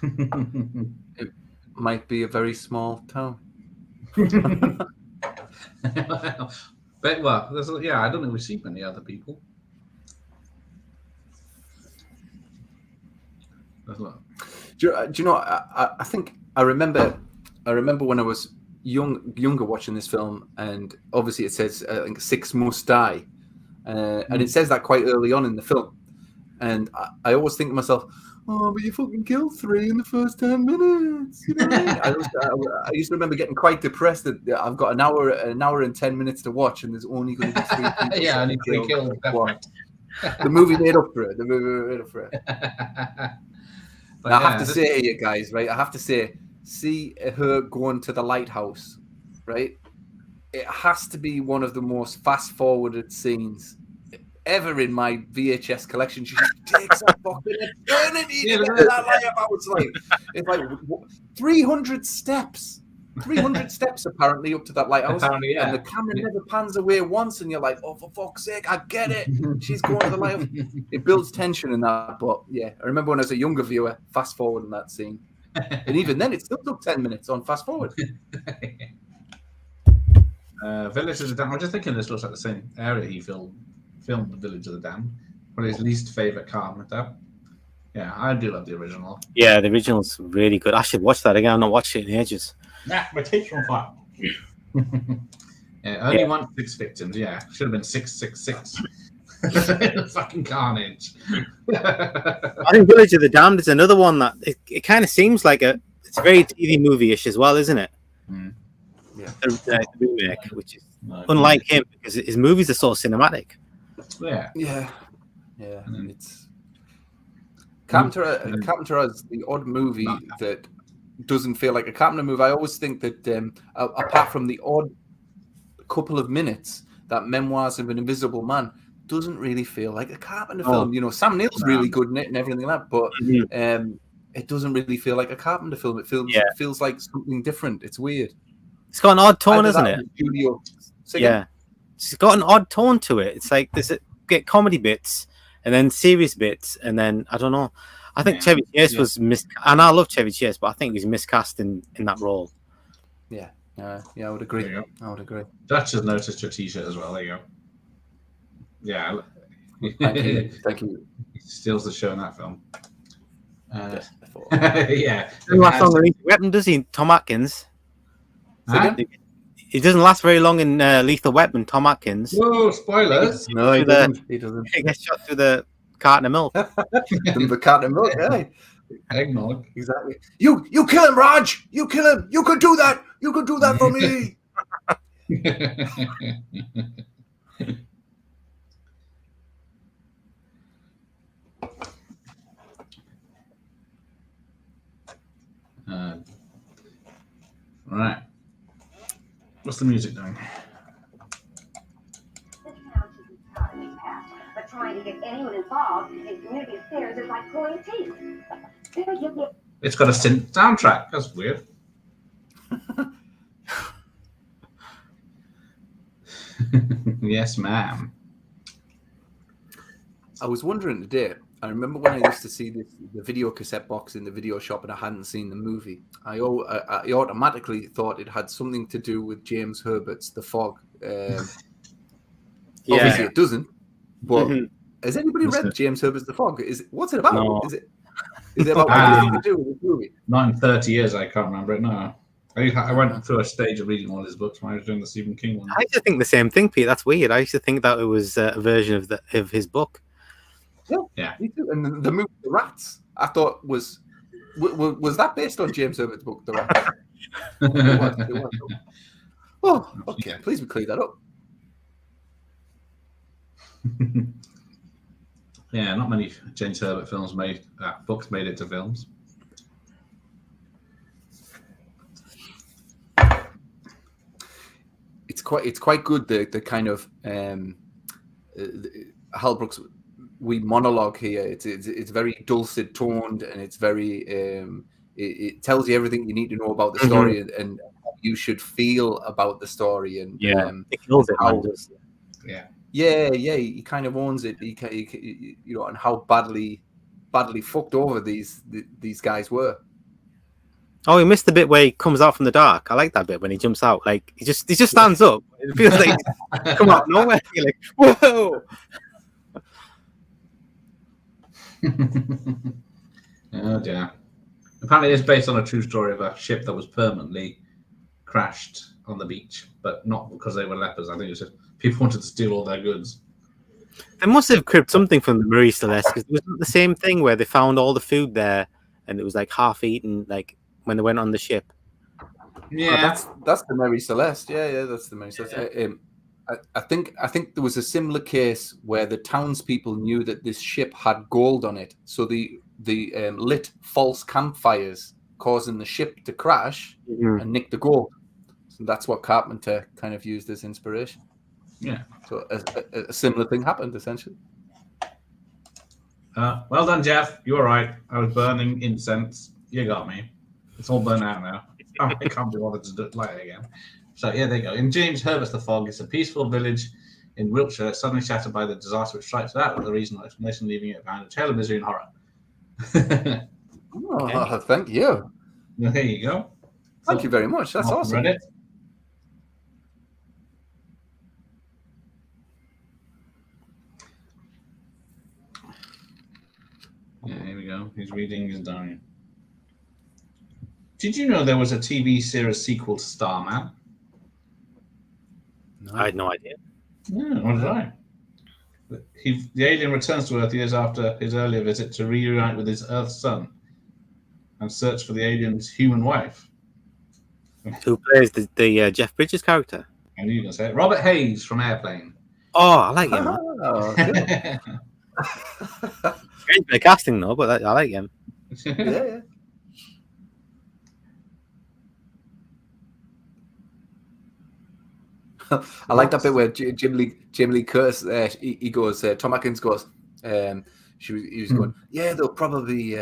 them. It might be a very small town. But well, I don't think we've seen many other people. Do you know? I think I remember when I was younger watching this film, and obviously it says I think 6 must die, and it says that quite early on in the film, and I always think to myself, oh, but you fucking killed 3 in the first 10 minutes. You know what I mean? I used to remember getting quite depressed that I've got an hour and 10 minutes to watch, and there's only going to be 3 people. Yeah, only 3 killed. The movie made up for it. But I have to say, you guys, right? I have to say, see her going to the lighthouse, right? It has to be one of the most fast-forwarded scenes ever in my VHS collection. She takes a fucking eternity to get to that lighthouse. It's like 300 steps. 300 steps apparently up to that lighthouse. Apparently, yeah. And the camera never pans away once, and you're like, oh, for fuck's sake, I get it. She's going to the lighthouse. It builds tension in that, but yeah, I remember when I was a younger viewer, fast forward in that scene. And even then, it still took 10 minutes on fast forward. Village of the Damned. I'm just thinking this looks like the same area he filmed the Village of the Damned. Probably his least favourite Carpenter. Yeah, I do love the original. Yeah, the original's really good. I should watch that again. I've not watched it in ages. Nah, my teeth on fire. Only 6 victims. Yeah, should have been 666. Fucking carnage. I think Village of the Damned is another one that it kind of seems like it's very TV movie-ish as well, isn't it? Mm. Yeah. The remake, which is unlike him because his movies are so cinematic. Yeah. It's Carpenter has the odd movie that doesn't feel like a Carpenter movie. I always think that apart from the odd couple of minutes that Memoirs of an Invisible Man doesn't really feel like a Carpenter Oh. film. You know, Sam Neill's really good in it and everything like that, but Mhm. it doesn't really feel like a Carpenter film. It feels like something different. It's weird. It's got an odd tone, Either isn't that or it? the studio. Yeah, it's got an odd tone to it. It's like there's get comedy bits and then serious bits, and then I don't know. I think Chevy Chase was and I love Chevy Chase, but I think he was miscast in that role. Yeah, I would agree. I would agree. Dutch has noticed your T-shirt as well. There you go. Yeah. Thank you. Thank you. He steals the show in that film. He doesn't last long in Lethal Weapon, does he? Tom Atkins. Huh? He doesn't last very long in Lethal Weapon. Tom Atkins. Whoa! Spoilers. No, he doesn't. He doesn't. He gets shot through the carton of milk. The carton of milk. Yeah. Eggnog. Exactly. You kill him, Raj. You kill him. You could do that. You could do that for me. Right. What's the music doing? But trying to get anyone involved in community affairs is like pulling teeth. It's got a synth soundtrack. That's weird. Yes, ma'am. I was wondering today. I remember when I used to see the video cassette box in the video shop and I hadn't seen the movie. I automatically thought it had something to do with James Herbert's The Fog. Obviously, it doesn't. But has anybody read James Herbert's The Fog? What's it about? No. Is it about anything to do with the movie? Not in 30 years, I can't remember it. No. I went through a stage of reading all his books when I was doing the Stephen King one. I used to think the same thing, Pete. That's weird. I used to think that it was a version of his book. Yeah, me too. And the movie The Rats, I thought was that based on James Herbert's book, The Rats? It was. Oh, okay. Please clear that up. Yeah, not many James Herbert books made it to films. It's quite good. The kind of Hal Brooks' wee monologue here. It's very dulcet toned and it's very it tells you everything you need to know about the story and how you should feel about the story and it kills it. He kind of owns it. He you know, and how badly fucked over these guys were. Oh, he missed the bit where he comes out from the dark. I like that bit when he jumps out. Like he just stands up. It feels like come out nowhere. You're like, whoa. Oh dear. Apparently, it's based on a true story of a ship that was permanently crashed on the beach, but not because they were lepers. I think it was just people wanted to steal all their goods. They must have cribbed something from the Marie Celeste because it was the same thing where they found all the food there and it was like half eaten, like when they went on the ship. Yeah, that's the Mary Celeste. Yeah, that's the Mary Celeste. Yeah. I think there was a similar case where the townspeople knew that this ship had gold on it, so the lit false campfires, causing the ship to crash and nick the gold. So that's what Carpenter kind of used as inspiration. Yeah. So a similar thing happened essentially. Well done, Jeff. You were right. I was burning incense. You got me. It's all burned out now. I can't be bothered to do it light again. So yeah, there you go. In James Herbert's The Fog, it's a peaceful village in Wiltshire, suddenly shattered by the disaster which strikes without the reasonable explanation, leaving it behind a tale of misery and horror. Thank you. There you go. Thank you very much. That's awesome. Reddit. Yeah, here we go. He's reading his diary. Did you know there was a TV series sequel to Starman? No. I had no idea. Yeah, what did I? The alien returns to Earth years after his earlier visit to reunite with his Earth son and search for the alien's human wife. Who plays the Jeff Bridges character? I knew you were going to say it. Robert Hayes from Airplane. Oh, I like him. Strange bit of casting though, but I like him. Yeah. I like that bit where Jim Lee Curtis, he goes, Tom Atkins goes, he was going, yeah, they'll probably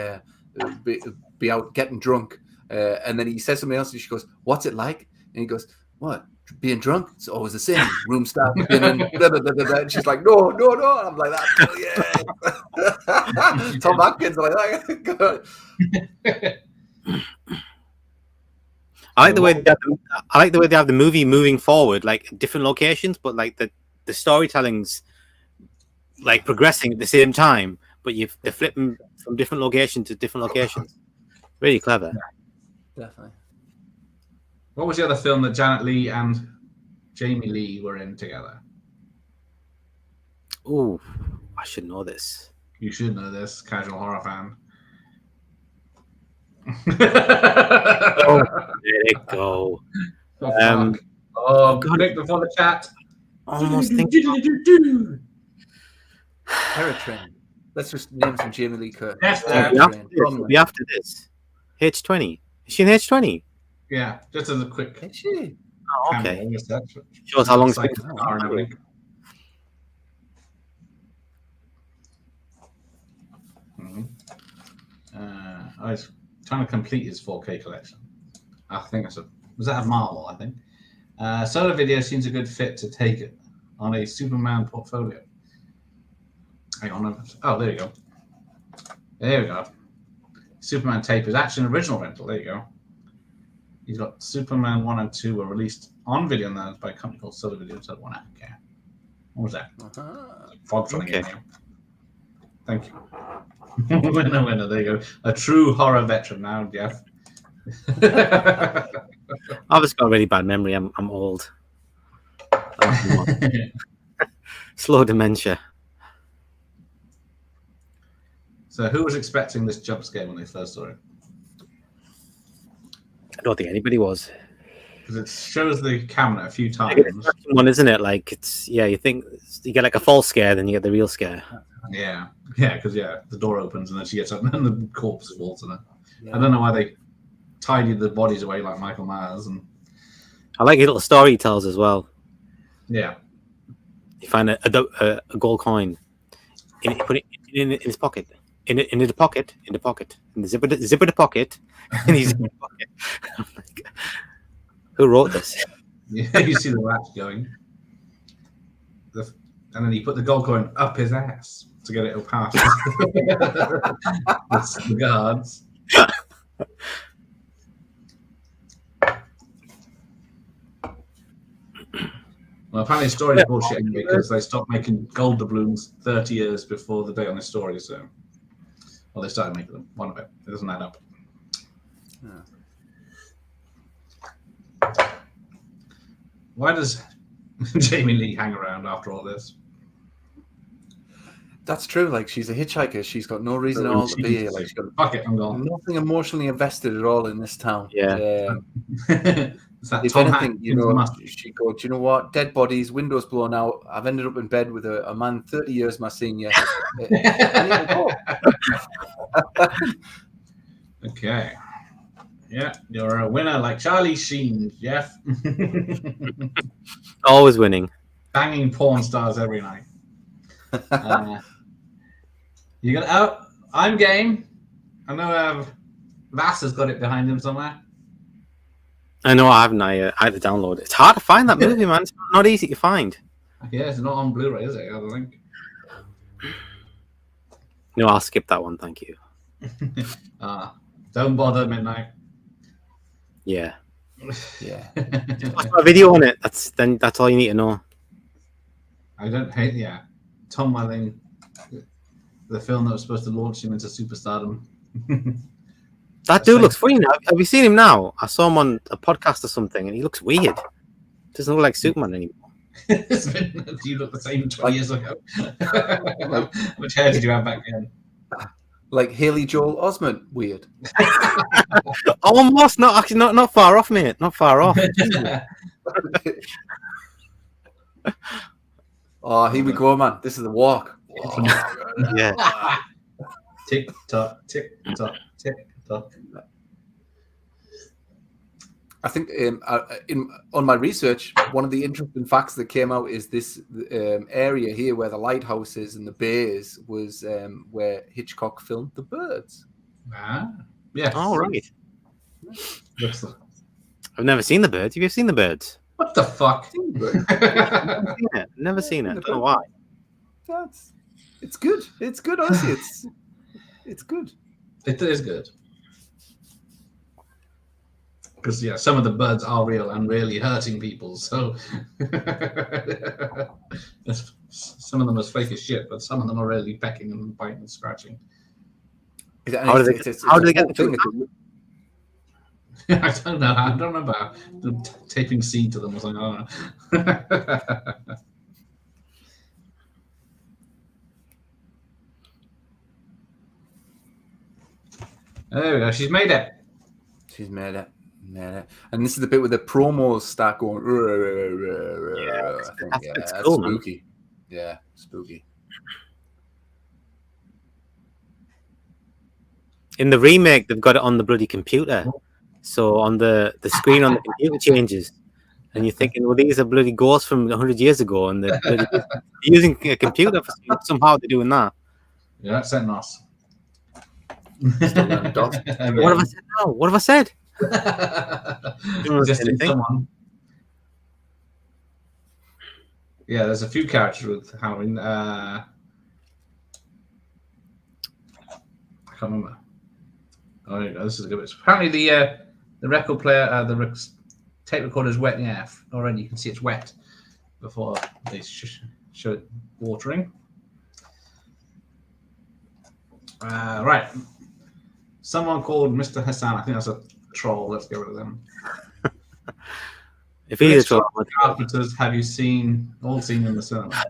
be out getting drunk. And then he says something else, and she goes, what's it like? And he goes, what? Being drunk? It's always the same. Room staff spinning. Blah, blah, blah, blah, blah. And she's like, no. I'm like, that's brilliant. Tom Atkins, like that. I like the way they have the movie moving forward, like different locations, but like the storytelling's like progressing at the same time, but they're flipping from different location to different locations. Really clever. Yeah, definitely. What was the other film that Janet Leigh and Jamie Lee were in together? Oh, I should know this. You should know this, casual horror fan. Oh, there it go. Quick before the chat. Almost think. Terror Train. Let's just name some Jamie Lee Curtis. Yes, after this. H20. Is she in H20? Yeah, just as a quick. Is she? Oh, okay. Shows how long it's been. I was trying to complete his 4K collection. I think was that a Marvel? I think. Solo video seems a good fit to take it on a Superman portfolio. Hang on. Oh, there you go. There we go. Superman tape is actually an original rental. There you go. He's got Superman 1 and 2 were released on video now by a company called Solo Video. So one okay. What was that? Fog trying to get me. Thank you. winner. There you go. A true horror veteran now, Jeff. I've just got a really bad memory. I'm old. Slow dementia. So who was expecting this jump scare when they first saw it? I don't think anybody was. Because it shows the camera a few times. One, isn't it? Like you think you get like a false scare, then you get the real scare. Yeah, because the door opens and then she gets up and then the corpse falls in it. Yeah. I don't know why they tidied the bodies away like Michael Myers. And I like a little story he tells as well. Yeah, you find a gold coin, put it in his pocket. In the pocket, in the zipper the pocket, and he's in the pocket. I'm like, who wrote this? Yeah, you see the rat going, and then he put the gold coin up his ass to get it past the guards. Well, apparently, the story is bullshitting because they stopped making gold doubloons 30 years before the date on the story. So. Well, they started making them. One of it. It doesn't add up. Yeah. Why does Jamie Lee hang around after all this? That's true. Like, she's a hitchhiker. She's got no reason at all to be here. Like, she's got fuck it, I'm gone. Nothing emotionally invested at all in this town. Yeah. If anything, she goes, do you know what? Dead bodies, windows blown out. I've ended up in bed with a man 30 years my senior. Okay. Yeah, you're a winner like Charlie Sheen, Jeff. Always winning. Banging porn stars every night. You got out. I'm game. I know Vass has got it behind him somewhere. I know I haven't. I had to download it. It's hard to find that movie, man. It's not easy to find. Yeah, it's not on Blu-ray, is it? I don't think. No, I'll skip that one. Thank you. Don't bother midnight. Yeah. Yeah. Watch my video on it. That's all you need to know. I don't hate. Yeah, Tom Welling, the film that was supposed to launch him into superstardom. That dude looks funny now. Have you seen him now? I saw him on a podcast or something, and he looks weird. Doesn't look like Superman anymore. You look the same 20 years ago. Which hair did you have back then? Like Haley Joel Osment, weird. Almost, not actually, not far off, mate. Not far off. Oh, here we go, man. This is the walk. Yeah. Tick tock, tick tock, tick tock. I think on my research, one of the interesting facts that came out is this area here where the lighthouse is and the bays was where Hitchcock filmed The Birds. Ah, yes. Oh, right. Looks like- I've never seen The Birds. Have you seen The Birds? What the fuck? Never seen it. Don't know why. It's good. It's good, honestly. It's good. It is good. Because yeah, some of the birds are real and really hurting people. So some of them are fake as shit, but some of them are really pecking and biting and scratching. How do they get the I don't know. I don't remember taping seed to them or something. I don't know. There we go. She's made it. She's made it. And this is the bit where the promos start going. That's cool, spooky. Man. Yeah, spooky. In the remake, they've got it on the bloody computer. So on the screen on the computer changes. And you're thinking, well, these are bloody ghosts from 100 years ago. And they're using a computer for somehow they're doing that. Yeah, that's us. What have I said now? What have I said? Just someone. Yeah, there's a few characters with Halloween. I can't remember. Oh, there you go. This is a good bit. Apparently, the record player, the tape recorder is wet in the AF already. You can see it's wet before they show it watering. Right. Someone called Mr. Hassan. I think that's a troll. Let's get rid of them. If he's a troll, Carpenters have you all seen in the cinema?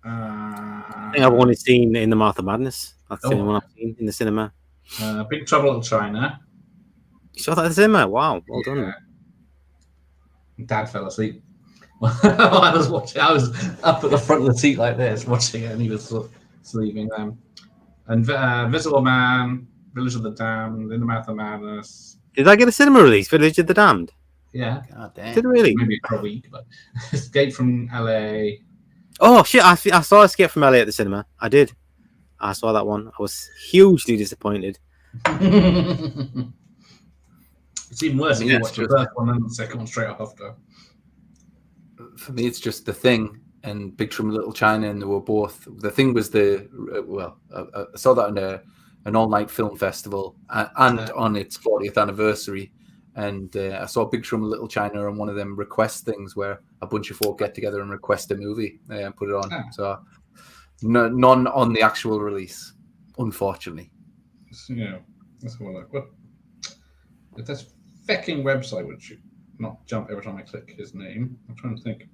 I think I've only seen In the Mouth of Madness. That's the only one I've seen in the cinema. Big Trouble in Little China. You saw that in the cinema? Wow, well done. Dad fell asleep. I was watching. I was up at the front of the seat like this, watching it, and he was sleeping. And Visible Man, Village of the Damned, In the Mouth of Madness. Did I get a cinema release, Village of the Damned? Yeah. God damn. Did it really? Maybe for a week, but Escape from LA. Oh shit! I saw Escape from LA at the cinema. I did. I saw that one. I was hugely disappointed. It's even worse if you watch the first one and the second one straight after. For me, it's just The Thing and Big Trouble in Little China, and they were both. The Thing was I saw that in an all-night film festival and on its 40th anniversary. And I saw Big Trouble in Little China on one of them request things where a bunch of folk get together and request a movie and put it on. Yeah. So none on the actual release, unfortunately. Yeah, let's have a look. What? This fucking website would not jump every time I click his name. I'm trying to think.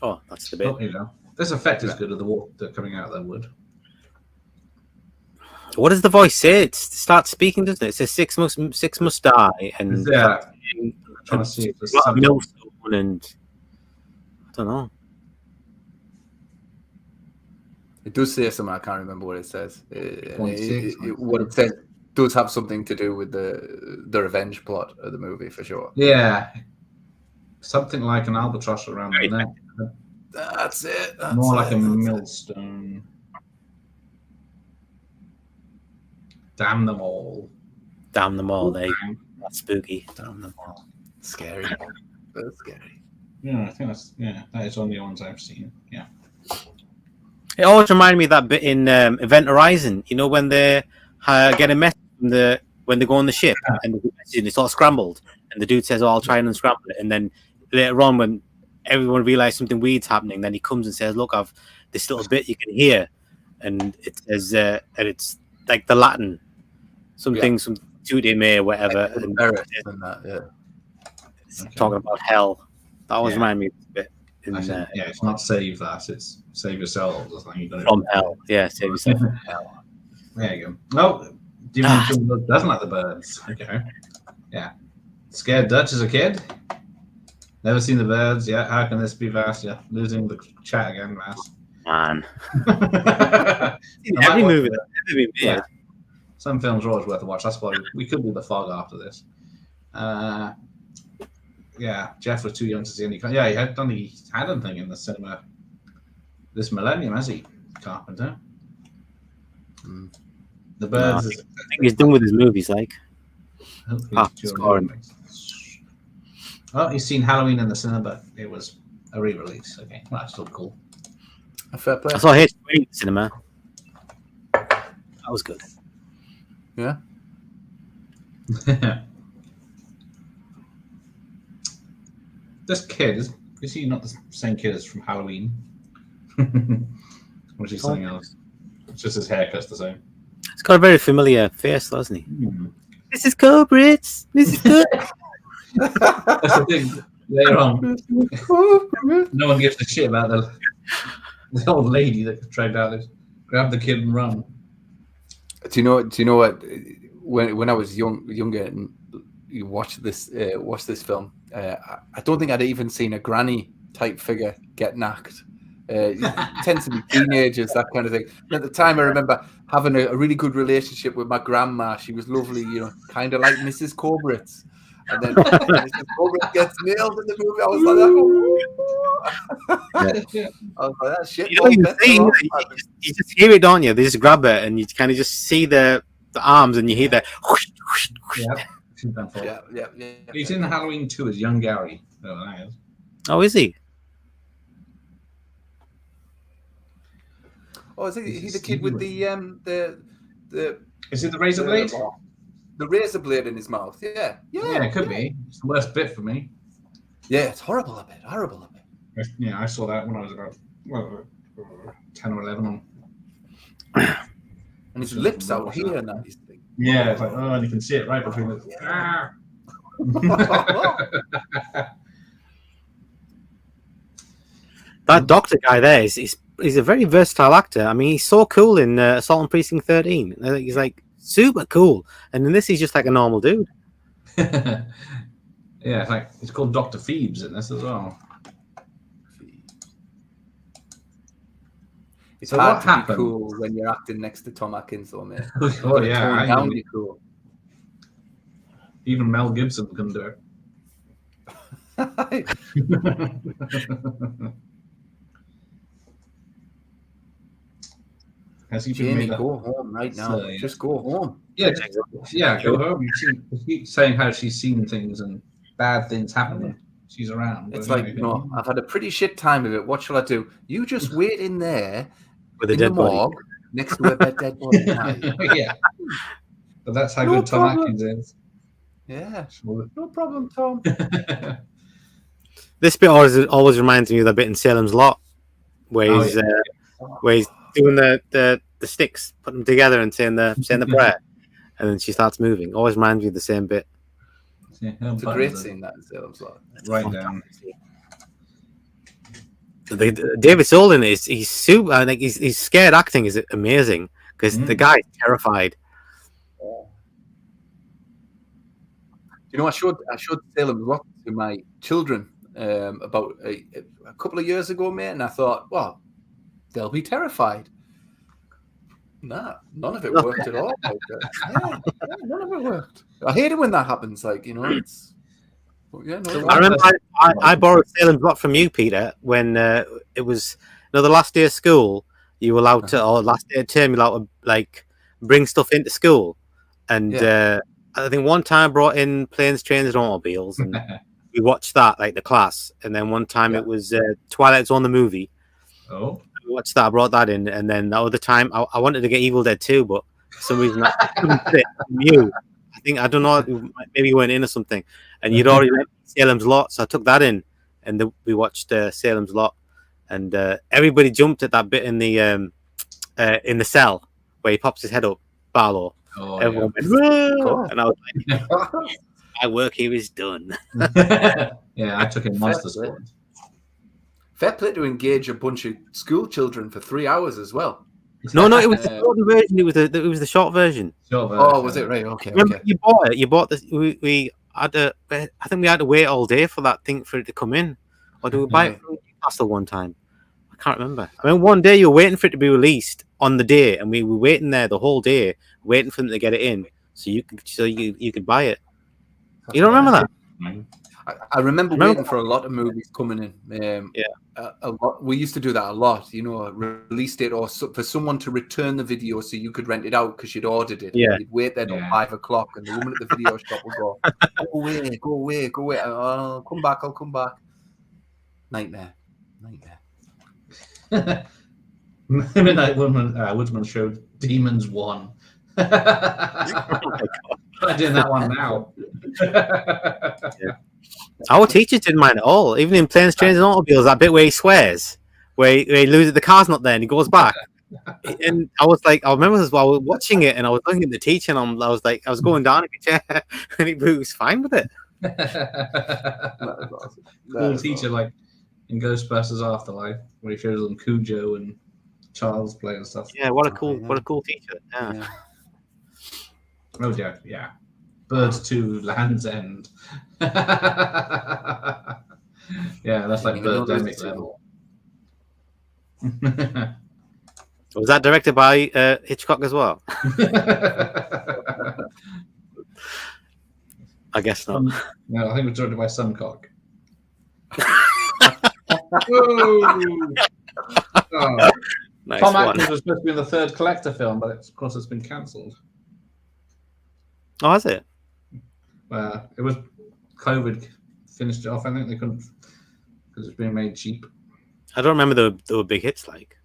Oh, that's the bit. You know, this effect is good of the water coming out of that wood. What does the voice say? It starts speaking, doesn't it? It says six must die, and yeah. I'm trying to see if there's something. Millstone and I don't know. It does say something. I can't remember what it says. What it says does have something to do with the revenge plot of the movie for sure. Yeah, something like an albatross around the neck. That's it. More like a millstone. Damn them all. Damn them all, that's spooky. Damn them all. Scary. That's scary. Yeah, I think that is on the ones I've seen. Yeah. It always reminded me of that bit in Event Horizon, you know, when they get a message from when they go on the ship and it's all scrambled and the dude says, oh, I'll try and unscramble it. And then later on when everyone realizes something weird's happening, then he comes and says, look, I've this little bit you can hear. And it says, and it's like the Latin. Something, some Tude me or whatever. And talking about hell. That always reminded me of a bit. It's not save that, it's save yourselves. I think from hell. Yeah, save yourself from hell. There you go. Oh, doesn't like the birds. Okay. Yeah. Scared Dutch as a kid? Never seen the birds. Yeah, how can this be Vass? Yeah, losing the chat again, Vass. Man. Every movie that's ever been made. Some films are always worth a watch. That's why we could do The Fog after this. Yeah, Jeff was too young to see any. Yeah, he don't think he's had anything in the cinema this millennium, has he, Carpenter? The Birds. I think he's done with his movies. Like, Scoring. Oh, he's seen Halloween in the cinema, but it was a re-release. Okay, well, that's still cool. A fair play. I saw H in the cinema. That was good. Yeah. This kid is he not the same kid as from Halloween? Or is he something else? It's just his haircut's the same. It's got a very familiar face, doesn't he? This is Cobritz. This is good. That's the thing. Later on, no one gives a shit about the old lady that dragged out this, grabbed the kid and run. Do you know what? When I was younger and you watched this film, I don't think I'd even seen a granny type figure get knacked. It tends to be teenagers, that kind of thing. And at the time, I remember having a really good relationship with my grandma. She was lovely, kind of like Mrs. Cobritz. And then Mrs. Cobritz gets nailed in the movie. I was like, I was like, that shit. You just hear it, don't you? They just grab it, and you kind of just see the arms, and you hear the. Whoosh, whoosh, whoosh. Yeah. He's in Halloween 2 as young Gary. Oh, is he? Oh, is he the kid with the Is it the razor blade? The razor blade in his mouth. Yeah, it could be. It's the worst bit for me. Yeah, it's horrible a bit. Yeah, I saw that when I was about 10 or 11. And his lips out here and that. Yeah, it's like, and you can see it right between the. That doctor guy there he's a very versatile actor. I mean, he's so cool in Assault on Precinct 13. He's like super cool, and in this, he's just like a normal dude. Yeah, it's like it's called Dr. Phoebes in this as well. It's hard to be cool when you're acting next to Tom Atkins, though, man. Oh yeah, down be cool. Even Mel Gibson can do it. Has he been Jamie, go home right now. Just go home. Yeah, go home. You keep saying how she's seen things and bad things happen when she's around. It's like, no, I've had a pretty shit time of it. What shall I do? You just wait in there with a dead body next to a dead body. Yeah, but that's how good Tom Atkins is. Yeah, no problem, Tom. This bit always reminds me of the bit in Salem's Lot where he's doing the sticks, putting them together and saying the prayer, and then she starts moving. Always reminds me of the same bit. Yeah, it's a great scene, that in Salem's Lot. Right down. David Solin he's super. I think his scared acting is amazing because the guy's terrified. You know, I showed Salem's Lot to my children about a couple of years ago, mate, and I thought, well, they'll be terrified. Nah, none of it worked at all. None of it worked. I hate it when that happens. Like, it's. Yeah, no, I remember I borrowed Salem's Lot from you, Peter, when it was the last day of school. You were allowed to, or last day of term, you're allowed to like bring stuff into school, and I think one time I brought in Planes, Trains, and Automobiles, and we watched that, like the class. And then one time it was Twilight Zone the movie. Oh. We watched that, I brought that in. And then that other time I wanted to get Evil Dead 2, but for some reason I couldn't fit from you. I don't know, maybe you went in or something. And you'd already left Salem's Lot, so I took that in. And we watched Salem's Lot. And everybody jumped at that bit in the cell where he pops his head up, Barlow. Oh, everyone went, cool. And I was like, my work here is done. Yeah, I took in Monster Squad. Fair play to engage a bunch of school children for 3 hours as well. No, it was the short version. It was the short version. Oh, was it? Right, okay. Remember, you bought it. You bought this. We had I think we had to wait all day for that thing for it to come in. Or did we buy it from Newcastle one time? I can't remember. I mean, one day you were waiting for it to be released on the day, and we were waiting there the whole day, waiting for them to get it in, so you could buy it. You don't remember that? I remember waiting for a lot of movies coming in. Yeah. A lot. We used to do that a lot. You know, a release date or for someone to return the video so you could rent it out because you'd ordered it. Yeah. You'd wait there till 5 o'clock, and the woman at the video shop would go, "Go away, go away, go away. I'll come back. I'll come back." Nightmare. Midnight Woodsman showed Demons 1. I'm doing that one now. Our teachers didn't mind at all. Even in Planes, Trains, and Automobiles, that bit where he swears, where he loses the car's not there and he goes back. And I was like, I remember as well, I was watching it and I was looking at the teacher and I was like, I was going down in the chair and he was fine with it. Cool teacher, like in Ghostbusters Afterlife, where he shows them Cujo and Child's Play and stuff. Yeah, what a cool teacher. Yeah. Oh yeah. Birds 2, Land's End. Yeah, that's like Birdemic level. Was that directed by Hitchcock as well? I guess not. No, I think it was directed by Suncock. Oh. Nice Tom one. Atkins was supposed to be in the third Collector film, but of course it's been cancelled. Oh, is it? It was COVID finished it off. I think they couldn't because it's being made cheap. I don't remember there were big hits like.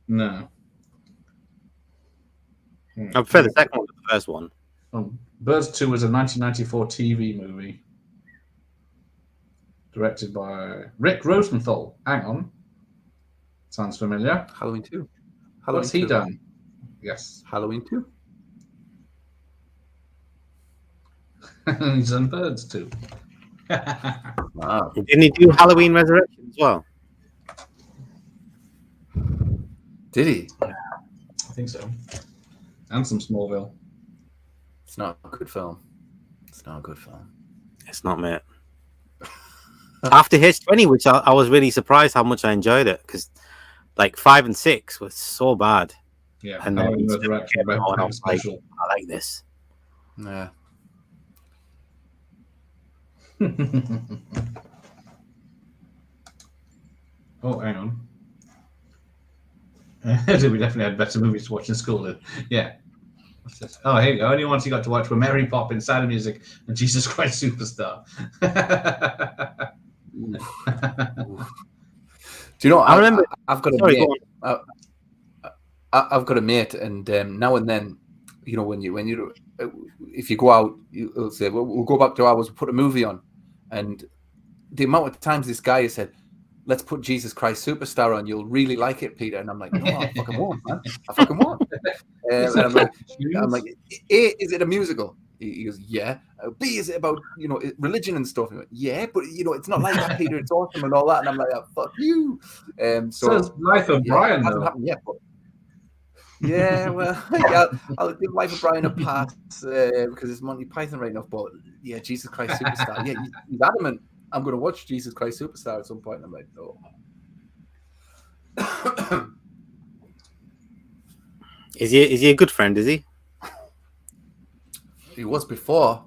No. I prefer the second one to the first one. Birds 2 was a 1994 TV movie directed by Rick Rosenthal. Hang on. Sounds familiar. Halloween 2. What's he done? Yes. Halloween 2. He's done Birds 2. Wow. Didn't he do Halloween Resurrection as well? Did he? I think so. And some Smallville. It's not a good film. It's not, mate. After H20, which I was really surprised how much I enjoyed it, because like 5 and 6 was so bad. Yeah, and then I was like, I like this. Yeah. Oh, hang on. We definitely had better movies to watch in school then. Yeah. Oh, here you go. Only ones you got to watch were Mary Poppins, Sound of Music, and Jesus Christ Superstar. Do you know? I remember. I've got a Sorry, mate. I've got a mate, and now and then, you know, when you if you go out, you'll say, "Well, we'll go back to ours. We'll put a movie on," and the amount of times this guy has said, "Let's put Jesus Christ Superstar on. You'll really like it, Peter." And I'm like, "No, I fucking won't, man. I fucking won't." And I'm like, A, is it a musical? He goes, "Yeah." B, is it about, you know, religion and stuff? And went, "Yeah, but you know, it's not like that, Peter. It's awesome and all that." And I'm like, "Oh, fuck you." So it's Life of Brian, hasn't though. happened yet, but yeah, well, yeah, I'll give Life of Brian a pass because it's Monty Python right enough. But yeah, Jesus Christ Superstar. Yeah, he's adamant. I'm going to watch Jesus Christ Superstar at some point. And I'm like, no. Is he a good friend? Is he? He was before.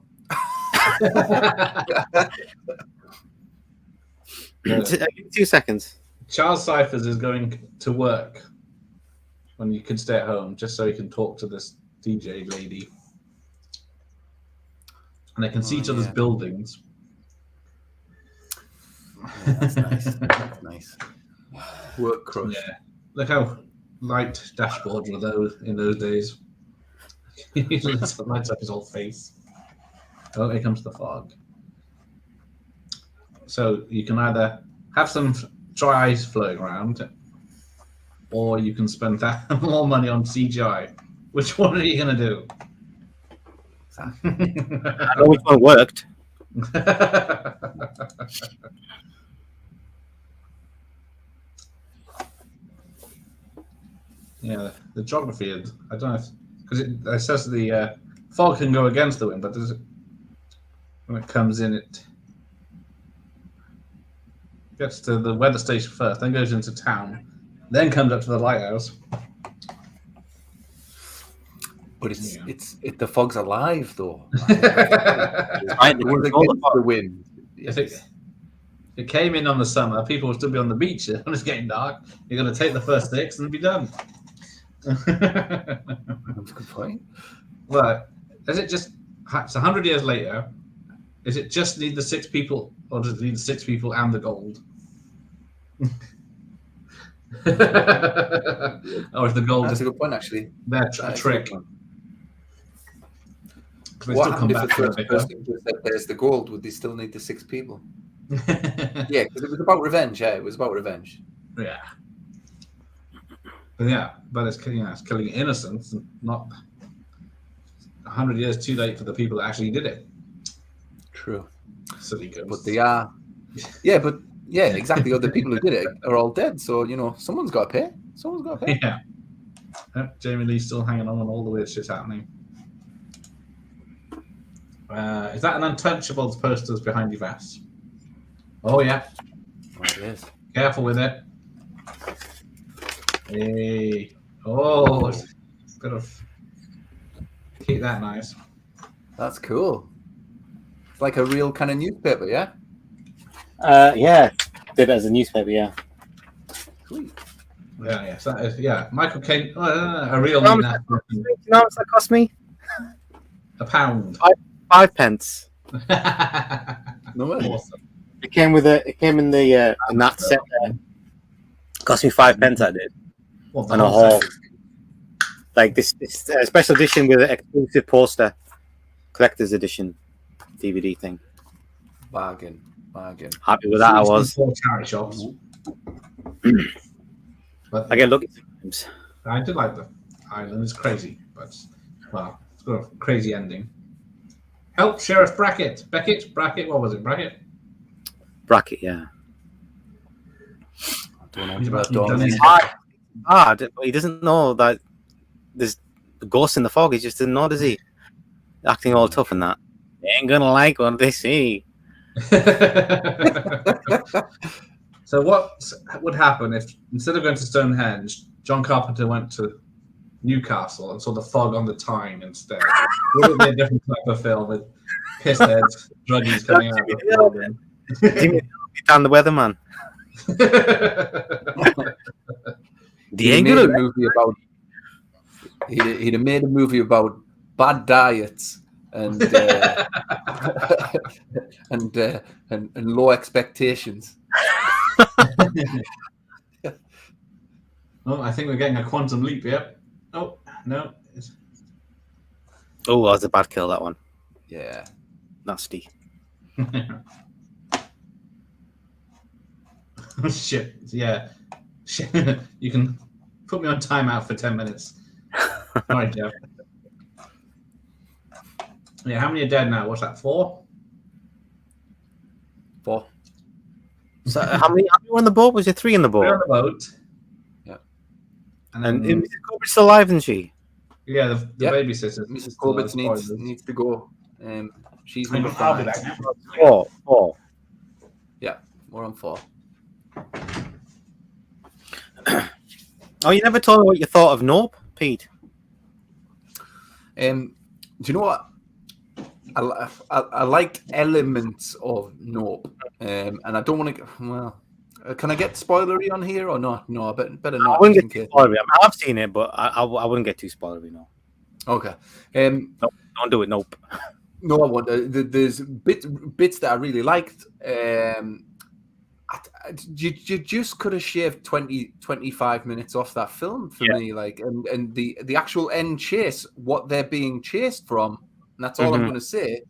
2 seconds. Charles Cyphers is going to work when you can stay at home, just so he can talk to this DJ lady, and they can see each other's buildings. Yeah, that's nice. That's nice. Work crush. Yeah. Look how light dashboards were those in those days. He lights up his whole face. Oh, here comes the fog. So you can either have some dry ice floating around, or you can spend that more money on CGI. Which one are you going to do? I know which one worked. Yeah, the geography, I don't know, because it says the fog can go against the wind, but does it, when it comes in, it gets to the weather station first, then goes into town, then comes up to the lighthouse. But the fog's alive though. Right, It was against the wind. If it came in on the summer, people would still be on the beach when it's getting dark. You're going to take the first 6 and be done. That's a good point. Well, is it just? It's 100 years later. Is it just need the 6 people, or does it need the 6 people and the gold? Or is the gold That's just a good point, actually. that's a trick? What happened if the first person just said there's the gold? Would they still need the 6 people? Yeah, because it was about revenge. Yeah, it was about revenge. Yeah. But it's killing innocents, not 100 years too late for the people that actually did it. True. Silly ghosts. But they are. Yeah, exactly. The people who did it are all dead. So, someone's got to pay. Someone's got to pay. Yeah. Jamie Lee's still hanging on when all the weird shit's happening. Is that an Untouchables posters behind you, Vass? Oh, yeah. Oh, it is. Careful with it. Hey. Oh, it's a bit of... Keep that nice. That's cool. It's like a real kind of newspaper, yeah? Yeah. Did it as a newspaper, yeah. Sweet. Yeah, yes, that is, yeah. Michael Caine, a real... You know how much that cost me? £1. 5 pence. No way. Awesome. It came in the in that set there. Cost me 5 pence. I did on a haul. Like this special edition with an exclusive poster, collector's edition DVD thing. Bargain. Happy with that. I was. Charity shops. But I get lucky sometimes. I do like the island. It's crazy, but well, it's got a crazy ending. Help, Sheriff Brackett. Brackett. What was it? Brackett. Yeah. I don't know He's about about to be dogs. done. He doesn't know that there's a ghost in the fog. He just didn't know, does he? Acting all tough and that. They ain't gonna like what they see. So what would happen if instead of going to Stonehenge, John Carpenter went to Newcastle and saw the fog on the Tyne instead? Would it be a different type of film with piss heads, druggies coming out of the fog? Dan the Weatherman. He'd have made a movie about bad diets and and low expectations. Oh, I think we're getting a quantum leap here. Oh, no. Oh, that was a bad kill, that one. Yeah. Nasty. Shit. Yeah. Shit. You can put me on timeout for 10 minutes. All right, Jeff. Yeah, how many are dead now? What's that, 4? 4. So how many were on the boat? Was there 3 in the boat? 3 on the boat. Yeah. And Mrs. Corbett's still alive, isn't she? yeah, the babysitter. Mrs. Corbett needs to go. She's number 5. 4. Yeah, we're on 4. Oh, you never told me what you thought of Nope, Pete. Do you know what? I liked elements of Nope, and I don't want to. Well, can I get spoilery on here or not? No, better not. I wouldn't get too spoilery. I mean, I've seen it, but I wouldn't get too spoilery. No. Okay. Nope, don't do it. Nope. No, I won't. There's bits that I really liked. You just could have shaved 25 minutes off that film for me, like, and the actual end chase, what they're being chased from, and that's all I'm going to say,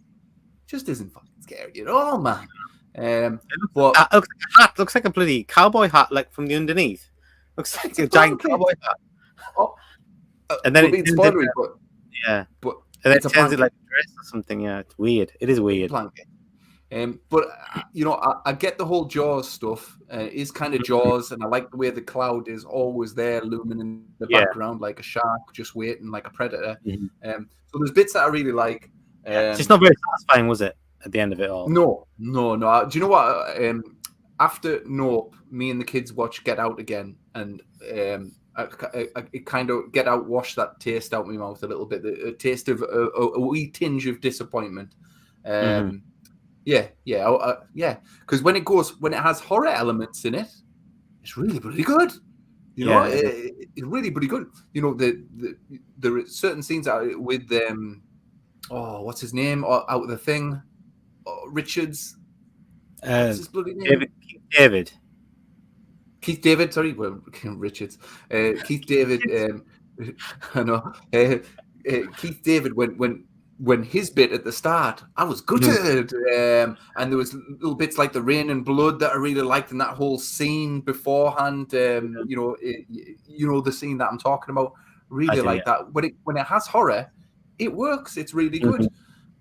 just isn't fucking scary at all, man. But Looks like a bloody cowboy hat, like from the underneath. Looks like a giant cowboy hat. Oh, and then it's spoilery, but and then it's it turns it like a dress or something. Yeah, it's weird. It is weird. Blanket. But I get the whole Jaws stuff. It is kind of Jaws, and I like the way the cloud is always there, looming in the background like a shark, just waiting like a predator. So there's bits that I really like. It's just not very satisfying, was it? At the end of it all. No. Do you know what? After Nope, me and the kids watched Get Out again, and it kind of wash that taste out of my mouth a little bit. A taste of a wee tinge of disappointment. Yeah. Because when it has horror elements in it, it's really pretty good. You know, it's really pretty good. You know, there are certain scenes with what's his name out of the thing, Richards. What's his bloody name? Keith David. Sorry, well, Richards. Keith David. I know. Keith David. When his bit at the start, I was gutted, and there was little bits like the rain and blood that I really liked, and that whole scene beforehand. You know the scene that I'm talking about. Really like that. When it has horror, it works. It's really good.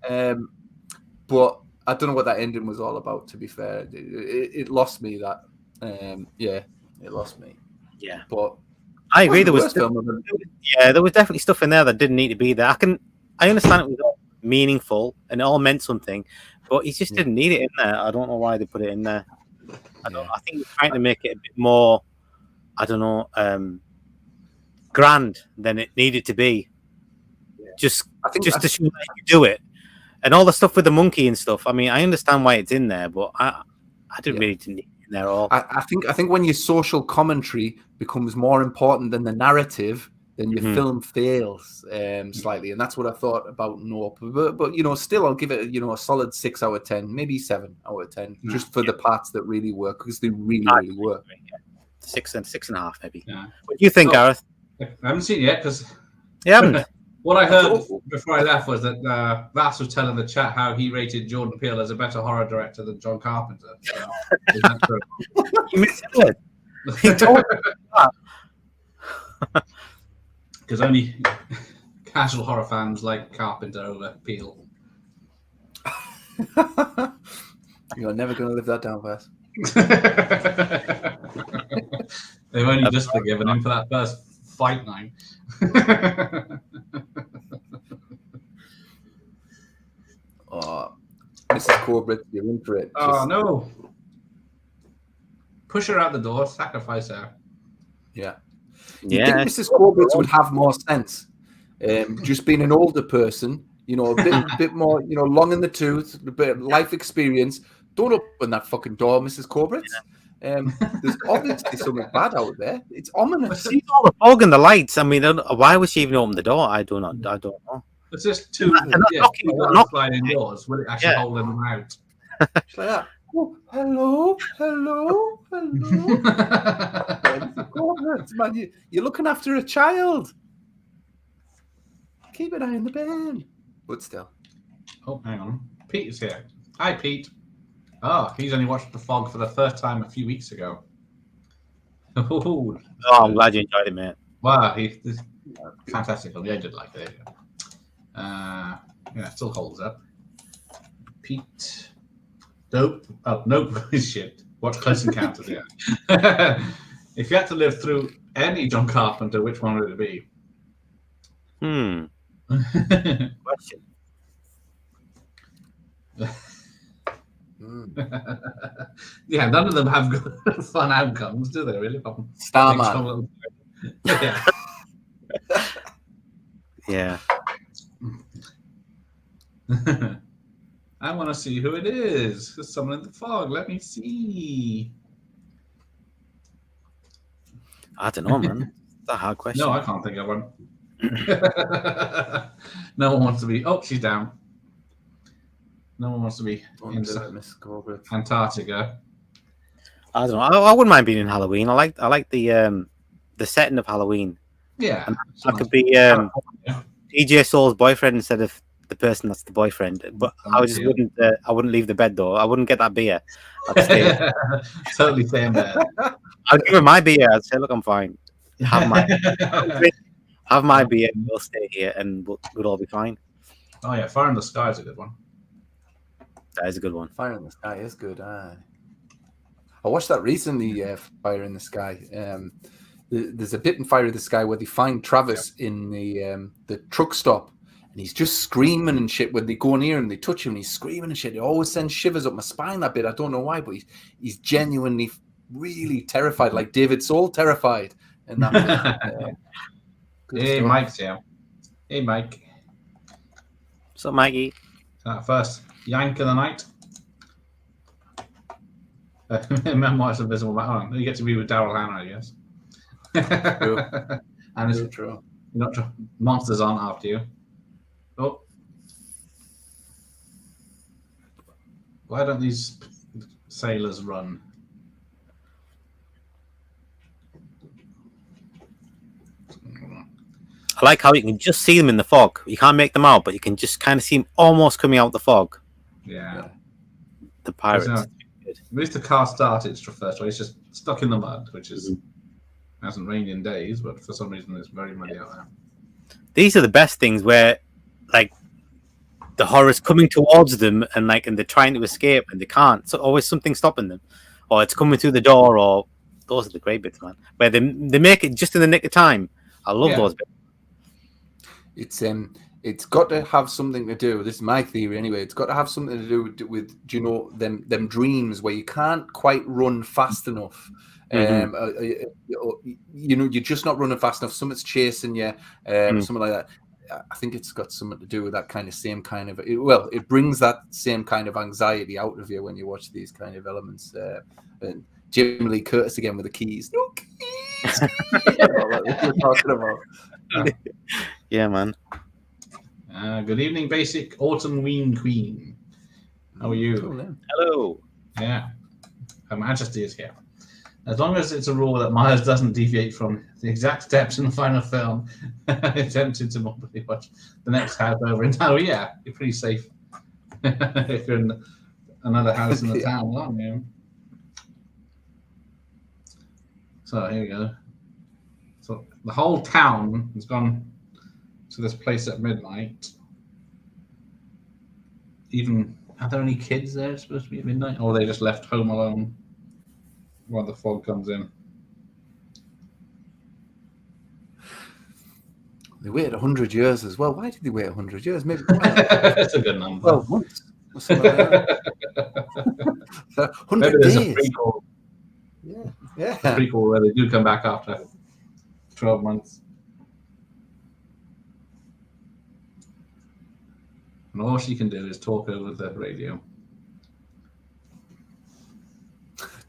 But I don't know what that ending was all about. To be fair, it lost me. That it lost me. Yeah, but I agree. There was definitely stuff in there that didn't need to be there. I understand it was all meaningful and it all meant something, but he just didn't need it in there. I don't know why they put it in there. I think he's trying to make it a bit more, grand than it needed to be. Just to show that you can do it. And all the stuff with the monkey and stuff. I mean, I understand why it's in there, but I didn't really need it in there at all. I think when your social commentary becomes more important than the narrative, then your film fails slightly, and that's what I thought about Nope. But you know, still, I'll give it a solid 6 out of 10, maybe 7 out of 10, just for the parts that really work, because they really work. 6.5 maybe. Yeah. What do you think, Gareth? I haven't seen it yet because you haven't. What I heard before I left was that Vass was telling the chat how he rated Jordan Peele as a better horror director than John Carpenter. So, is that true? You missed it. He told me that. Because only casual horror fans like Carpenter over Peele. You're never going to live that down, Vass. They've only just forgiven him for that first fight night. Oh, Mrs. Corbett, you're in for it. Oh, no. Push her out the door, sacrifice her. Yeah. You think Mrs. Corbett would have more sense? Just being an older person, you know, a bit more, you know, long in the tooth, a bit of life experience. Don't open that fucking door, Mrs. Corbett. There's obviously something bad out there. It's ominous. See all the fog and the lights. I mean, why would she even open the door? I don't know. It's just two sliding doors. Will it actually hold them out? It's like that. Oh, hello. Man, you're looking after a child. Keep an eye on the bed. But still. Oh, hang on. Pete is here. Hi, Pete. Oh, he's only watched The Fog for the first time a few weeks ago. Oh, I'm glad you enjoyed it, mate. Wow, he's fantastic. Yeah, I did like it. Yeah, it still holds up. Pete. Nope. Oh, nope. Shit. Watch Close Encounters, yeah. If you had to live through any John Carpenter, which one would it be? Question. Yeah, none of them have good, fun outcomes, do they? Really? Starman. Yeah. Yeah. I want to see who it is. There's someone in the fog. Let me see. I don't know, man. That's a hard question. No, I can't think of one. No one wants to be. Oh, she's down. No one wants to be in Antarctica. I don't know. I wouldn't mind being in Halloween. I like the setting of Halloween. Yeah, and I could be DJ Soul's boyfriend instead of the person that's the boyfriend. But I just wouldn't. I wouldn't leave the bed though. I wouldn't get that beer. I'd stay. Totally stay in bed. I'd give her my beer. I'd say, look, I'm fine. Have my beer. We'll stay here, and we'll all be fine. Oh yeah, Fire in the Sky is a good one. That is a good one. Fire in the Sky is good. I watched that recently. Fire in the Sky. There's a bit in Fire in the Sky where they find Travis in the truck stop, and he's just screaming and shit. When they go near him, they touch him, and he's screaming and shit. It always sends shivers up my spine. That bit, I don't know why, but he's genuinely really terrified, like David Soul terrified. in that bit. Good Hey, stuff. Mike's here. Hey, Mike. So, Mikey. First, Yank of the night. Memoirs of Invisible Man. Oh, you get to be with Daryl Hannah, I guess. True. And it's True. not monsters aren't after you. Oh, why don't these sailors run? I like how you can just see them in the fog. You can't make them out, but you can just kind of see them almost coming out the fog. Yeah. The pirates. At least the car started first. It's just stuck in the mud, which is hasn't rained in days, but for some reason it's very muddy out there. These are the best things where, like, the horror's coming towards them and they're trying to escape and they can't. So always something stopping them, or it's coming through the door. Or those are the great bits, man. Where they make it just in the nick of time. I love those bits. It's got to have something to do. This is my theory, anyway. It's got to have something to do with them dreams where you can't quite run fast enough. You're just not running fast enough. Something's chasing you, something like that. I think it's got something to do with that same kind of. It brings that same kind of anxiety out of you when you watch these kind of elements. And Jamie Lee Curtis again with the keys. No keys. What we're talking about. Yeah, man. Good evening, Basic Autumn Ween Queen. How are you? Hello. Yeah. Her Majesty is here. As long as it's a rule that Myers doesn't deviate from the exact steps in the final film, I'm tempted to probably watch the next house over. And yeah, you're pretty safe if you're in another house in the town, aren't you? So here we go. So the whole town has gone to this place at midnight. Even, are there any kids there? It's supposed to be at midnight? Or they just left home alone while the fog comes in? They waited 100 years as well. Why did they wait 100 years? Maybe that's a good number. 12 months. Or something like that. 100 Maybe there's days. a prequel. Yeah. A prequel where they do come back after 12 months. And all she can do is talk over the radio.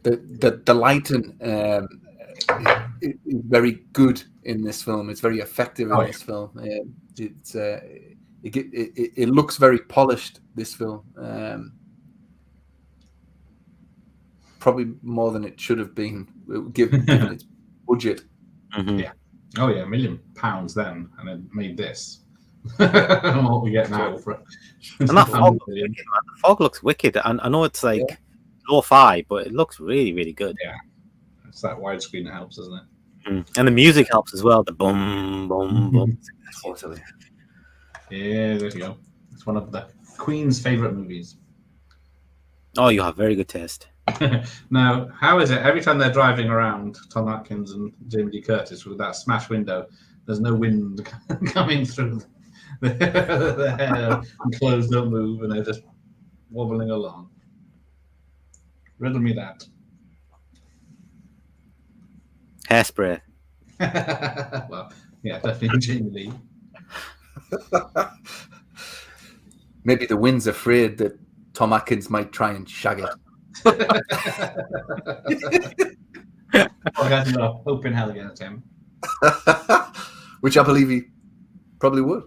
The lighting is very good in this film. It's very effective in this film. It looks very polished, this film. Probably more than it should have been, given its budget. Yeah. Oh yeah, £1 million then, and it made this. What we get now for and that fog looks wicked. And I know it's lo-fi, but it looks really, really good. Yeah, it's that widescreen that helps, doesn't it? And the music helps as well. The boom, boom, boom. Totally. Yeah, there you go. It's one of the Queen's favorite movies. Oh, you have very good taste. Now, how is it every time they're driving around, Tom Atkins and Jamie Lee Curtis with that smash window, there's no wind coming through the hair and clothes don't move and they're just wobbling along? Riddle me that. Hairspray. Well, yeah, definitely Jamie Lee. Maybe the wind's afraid that Tom Atkins might try and shag it. Oh, he has no hope in hell against him. Which I believe he probably would.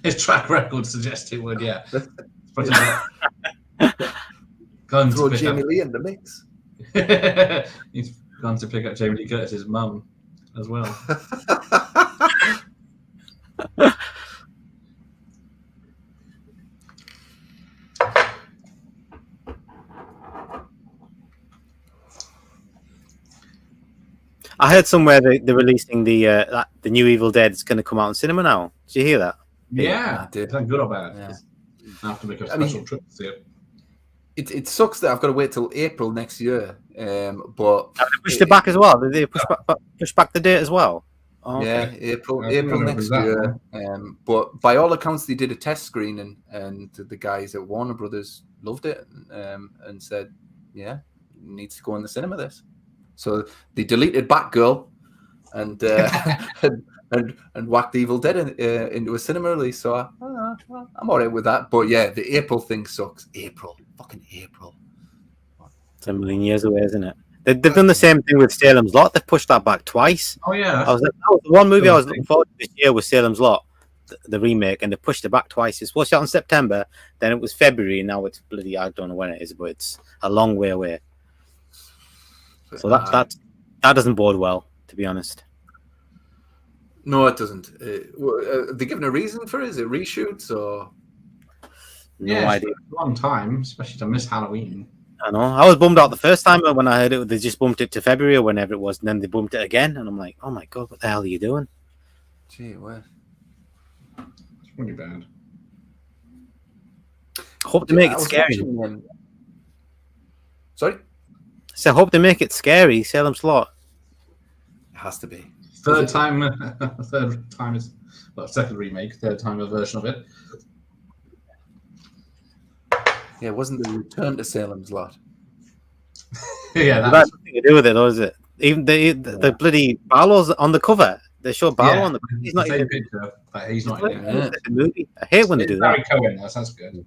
His track record suggests he would, yeah. Gone throw Jamie Lee in the mix. He's gone to pick up Jamie Lee Curtis's mum as well. I heard somewhere they're releasing the new Evil Dead is going to come out in cinema now. Did you hear that? Yeah, I did. Is that good or bad? Yeah. I have to make a special trip to see it. It sucks that I've got to wait till April next year. But have they pushed it back as well? Did they push back the date as well? Oh, yeah, okay. April next year. But by all accounts, they did a test screening, and the guys at Warner Brothers loved it and said, "Yeah, it needs to go in the cinema." This. So they deleted Batgirl and and whacked Evil Dead into a cinema release. So I'm all right with that. But yeah, the April thing sucks. Fucking April. It's a million years away, isn't it? They've done the same thing with Salem's Lot. They've pushed that back twice. Oh yeah, That was the one movie I was looking forward to this year was Salem's Lot, the remake, and they pushed it back twice. It's supposed to be out in September, then it was February, and now it's bloody, I don't know when it is, but it's a long way away. So that doesn't bode well, to be honest. No, it doesn't. Are they giving a reason for it? Is it reshoots or? No yeah, idea. it's a long time, especially to miss Halloween. I know. I was bummed out the first time when I heard it. They just bumped it to February or whenever it was, and then they bumped it again, and I'm like, oh my god, what the hell are you doing? Gee, what? It's really bad. Hope they make it scary. Sorry? So I hope they make it scary. Salem's Lot. It has to be. Third time is second remake, third time a version of it. Yeah, it wasn't the Return to Salem's Lot. Yeah, That that's has nothing to do with it, though, is it? Even the bloody Barlow's on the cover. They show Barlow on the cover. He's not the same even picture. But he's not in in it. the movie. I hate when they do that. Barry Cohen, that's good.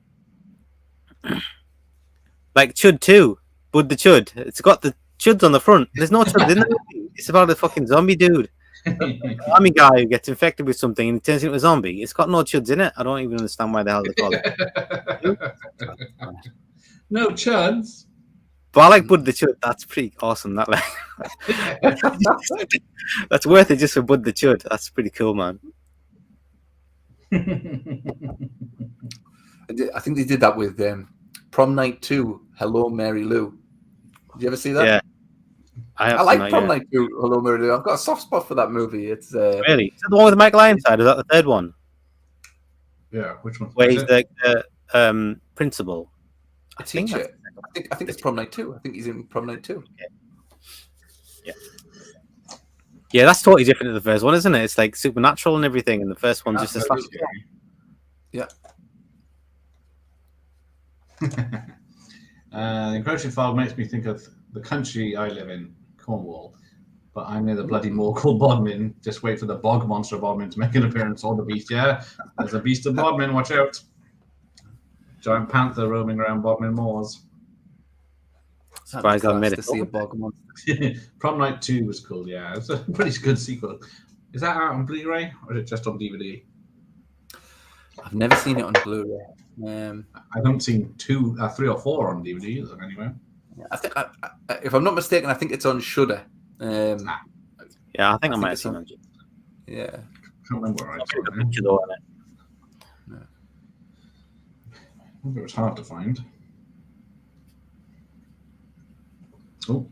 Like Chud 2, Bud the Chud. It's got the Chuds on the front. There's no Chuds in the movie. It's about a fucking zombie dude. Army guy who gets infected with something and turns into a zombie. It's got no Chuds in it. I don't even understand why the hell they call it. No chuds. But I like Bud the Chud. That's pretty awesome. That that's worth it just for Bud the Chud. That's pretty cool, man. I think they did that with Prom Night 2, Hello Mary Lou. Did you ever see that? Yeah. I like Prom Night 2, Hello Mary Lou. I've got a soft spot for that movie. It's really? Is that the one with Mike Ironside? Is that the third one? Yeah, which one? Where he's the principal. a teacher. I think it's Prom Night 2. I think he's in Prom Night 2. Okay. Yeah, that's totally different to the first one, isn't it? It's like supernatural and everything, and the first one's just a slash. Yeah. The encroaching fog makes me think of the country I live in, Cornwall. But I'm near the bloody moor called Bodmin. Just wait for the bog monster of Bodmin to make an appearance. Or the beast, yeah. There's a beast of Bodmin, watch out. Giant panther roaming around Bodmin moors. Surprised I made it. To see a bog monster. Prom Night 2 was cool, yeah. It's a pretty good sequel. Is that out on Blu-ray or is it just on DVD? I've never seen it on Blu-ray. I haven't seen 3 or 4 on DVD anyway. I think, if I'm not mistaken, I think it's on Shudder. Yeah, I think I might have seen it. Yeah. I can't remember where I saw The it. picture though, in it. I think it was hard to find. Oh,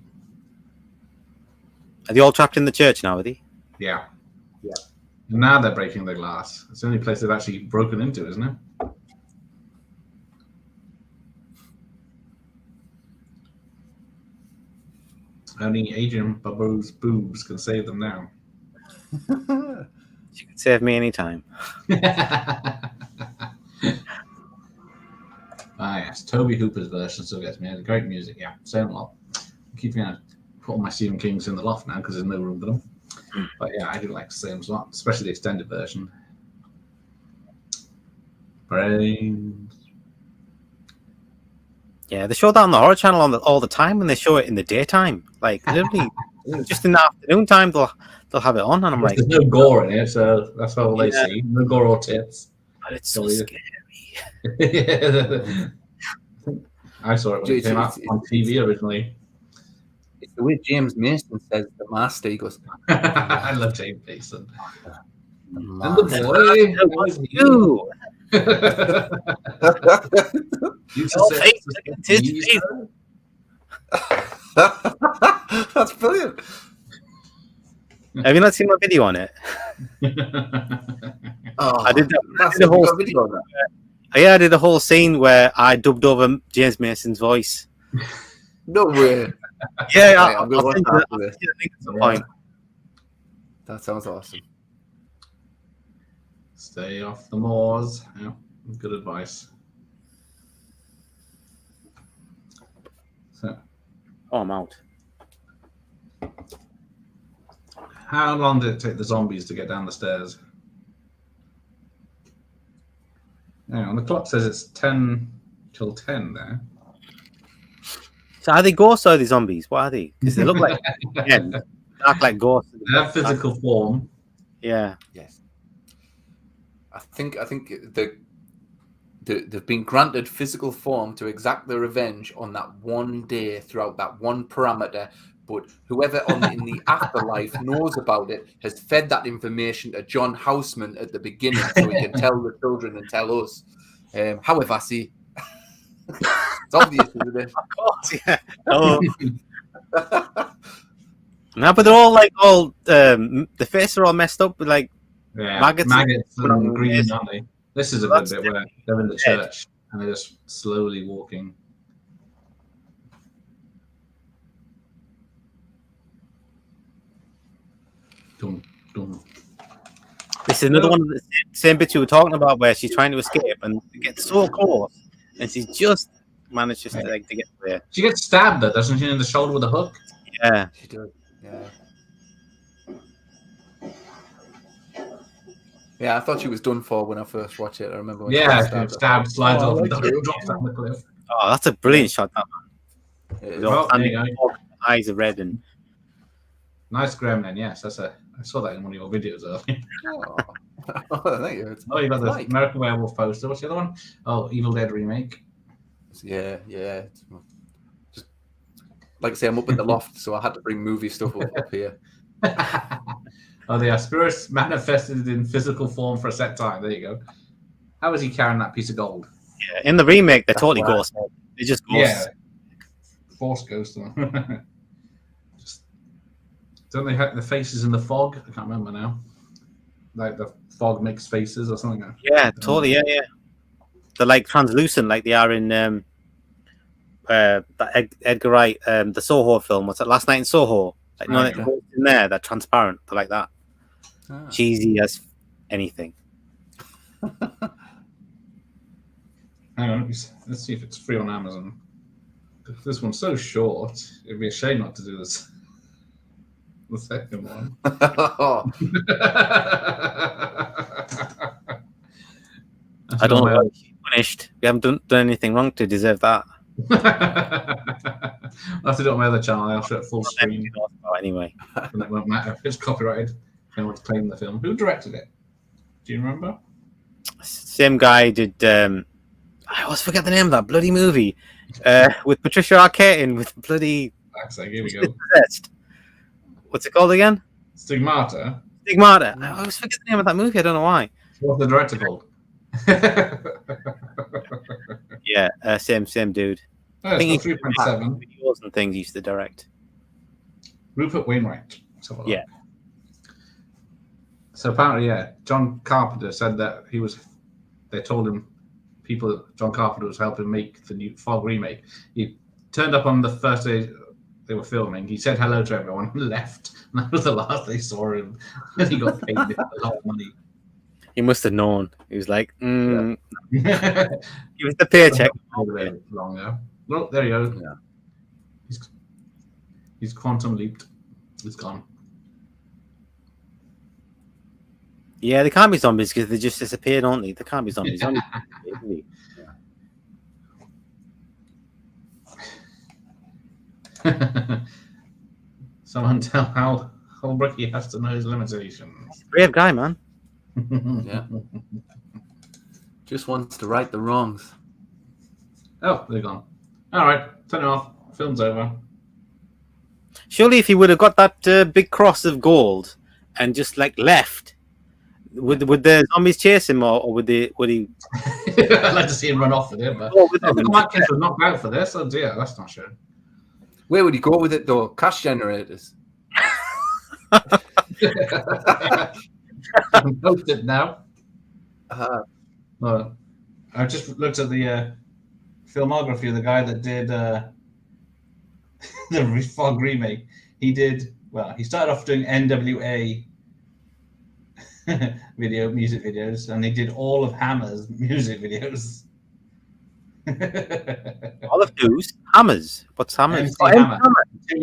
Are they all trapped in the church now, are they? yeah. Yeah. Now they're breaking the glass. It's the only place they've actually broken into, isn't it? Only Adrian Barbeau's boobs can save them now. You can save me anytime. Yes, Toby Hooper's version still gets me. Great music, yeah. Same a lot. Keeping put all my Stephen Kings in the loft now because there's no room for them. But yeah, I do like Salem's Lot, especially the extended version. Brains. Yeah, they show that on the horror channel all the time when they show it in the daytime. Like literally, just in the afternoon time, they'll have it on, and I'm like, there's no gore in it, so that's all they see. No gore or tits. But it's so scary. Yeah. I saw it when it came out on TV originally. It's the way James Mason says the master. He goes, I love James Mason. And master. the boy. It was you. That's brilliant. Have you not seen my video on it? Oh, I did that's the whole video on that. Yeah, I did a whole scene where I dubbed over James Mason's voice. No way. Yeah, Right, I'm I'll gonna watch send that you after this. the link at some point. That sounds awesome. Stay off the moors. Yeah, good advice. So, Oh, I'm out. How long did it take the zombies to get down the stairs? Hang on, the clock says it's 10 till 10 there. So are they ghosts or are they zombies? What are they? Because they look like they act like ghosts. They have physical form. Yeah. Yes. I think they've been granted physical form to exact their revenge on that one day throughout that one parameter. But whoever in the afterlife knows about it has fed that information to John Houseman at the beginning so he can tell the children and tell us. However, see, it's obvious, isn't it? Of course, yeah. Oh. No, but they're all the faces are all messed up with like maggots and green, aren't they? This is a good bit where they're in the dead. church and they're just slowly walking. Dum, dum. This is another one of the same bits you were talking about where she's trying to escape and it gets so close and she just manages to get there. She gets stabbed though, doesn't she, in the shoulder with a hook? Yeah. She does. Yeah. Yeah, I thought she was done for when I first watched it. I remember when she got stabbed, slides off, and like drops down the cliff. Oh, that's a brilliant shot, that man. Well, there you go. Eyes are red and Nice gremlin, yes. I saw that in one of your videos earlier. Oh, thank you. Oh, you got the American Werewolf poster. What's the other one? Oh, Evil Dead remake. Yeah. Just like I say, I'm up in the loft, so I had to bring movie stuff up here. Oh, they are spirits manifested in physical form for a set time. There you go. How is he carrying that piece of gold? yeah, in the remake they're totally ghosts. They're just ghosts. Yeah. Force ghost. Just don't they have the faces in the fog? I can't remember now. Like the fog makes faces or something. Yeah, totally. Yeah. They're like translucent, like they are in that Edgar Wright, the Soho film. What's that? Last Night in Soho. Like Right, none of in there. They're transparent. They're like that. Cheesy as anything. Hang on, let's see if it's free on Amazon. This one's so short, it'd be a shame not to do this. The second one. I don't know why she's punished. We haven't done anything wrong to deserve that. I'll have to do it on my other channel. I'll show it full screen. Anyway, And it won't matter if it's copyrighted. Anyone's claiming the film. Who directed it? Do you remember? same guy did. I always forget the name of that bloody movie with Patricia Arquette in with bloody. Here we go. What's it called again? Stigmata. Stigmata. I always forget the name of that movie. I don't know why. What's the director called? Yeah, same dude. Oh, I think it's 3.7. videos and things he used to direct. Rupert Wainwright. Let's have a look. Yeah. So apparently, yeah, John Carpenter said that they told him John Carpenter was helping make the new Fog remake. He turned up on the first day they were filming. He said hello to everyone and left. And that was the last they saw him. And he got paid a lot of money. He must have known. He was like, Yeah. He was the paycheck. Long now. Well, there you go. Yeah. He's quantum leaped. It's gone. Yeah, they can't be zombies because they just disappeared, don't they? They can't be zombies. Zombies Someone tell Hal Holbrook he has to know his limitations. Brave guy, man. Yeah. Just wants to right the wrongs. Oh, they're gone. All right, turn it off. Film's over. Surely, if he would have got that big cross of gold and just like left, would the zombies chase him, or would he? I'd like to see him run off with it, but I think my kids were knocked out for this. Oh dear, that's not sure. Where would he go with it though? Cash generators. Posted now. Uh, I just looked at the filmography of the guy that did the Fog remake. He started off doing NWA music videos, and he did all of Hammer's music videos. All of who's? Hammers. What's Hammers? MC Hammer.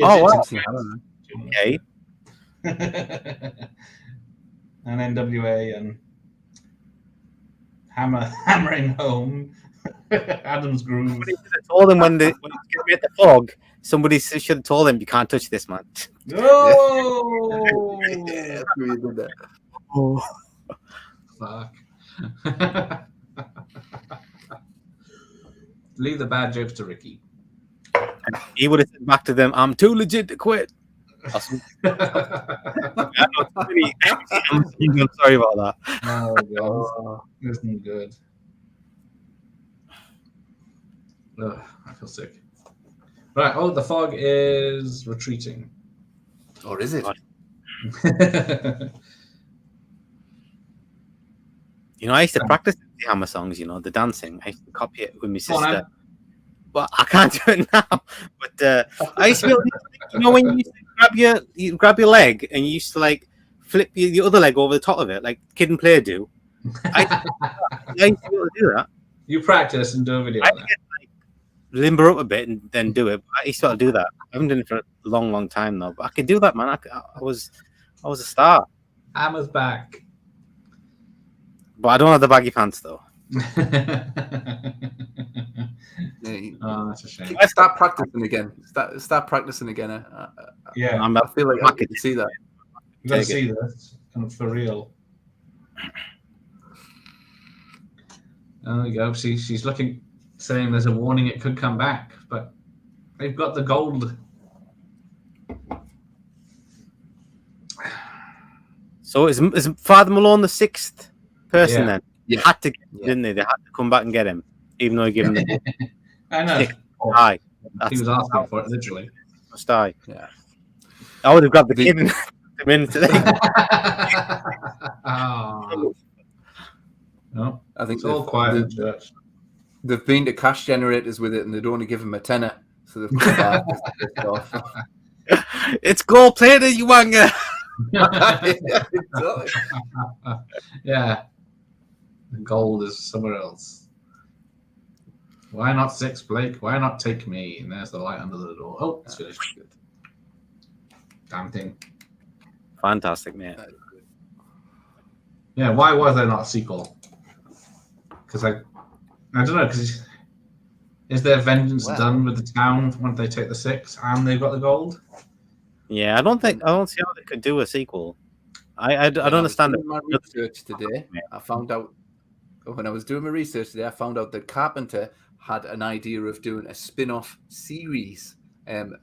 Oh, wow. Two Okay. And NWA and hammering home. Adam's Groove. Somebody should have told him when it's getting at the fog. Somebody should have told him, "You can't touch this, man." Oh, Yeah, that's where you did that. Oh. fuck. Leave the bad jokes to Ricky. He would have said back to them, "I'm too legit to quit." I'm sorry about that. Oh, God. This isn't good. Ugh, I feel sick. Right. Oh, the fog is retreating. Or is it? You know, I used to practice the Hammer songs. You know, the dancing. I used to copy it with my Go on, sister. Em. Well, I can't do it now. But I used to be able to, you know, when you used to grab your leg and you used to like flip the other leg over the top of it, like Kid and Play do. I used to be able to do that. You practice and do a video. I of had that. to get, like, limber up a bit and then do it. I used to be able to do that. I haven't done it for a long, long time though. But I could do that, man. I was a star. Hammer's back. But I don't have the baggy pants though. Oh, that's a shame. Start practicing again. Start practicing again. Yeah, I feel like I can see that. you got to Take see this kind of for real. There you go. See, she's looking, saying there's a warning it could come back, but they've got the gold. So is Father Malone the sixth person Yeah. then? Yeah. Had to, Yeah. didn't they? They had to come back and get him, even though he gave him the I know. stick. Die. He was asking for it, literally. Must die. Yeah. I would have grabbed the kid and him in today. Oh. No, I think it's all quiet in church. they've been to cash generators with it and they'd only give him a tenner. So they've come back. It's gold plated, you wanga. Yeah. The gold is somewhere else. Why not 6, Blake? Why not take me? And there's the light under the door. Oh, it's finished. Good. Damn thing. Fantastic, man. Yeah, why was there not a sequel? Because I don't know. Because is their vengeance done with the town when they take the 6 and they've got the gold? Yeah, I don't see how they could do a sequel. I don't understand My research today, I found out when I was doing my research today, I found out that Carpenter had an idea of doing a spin-off series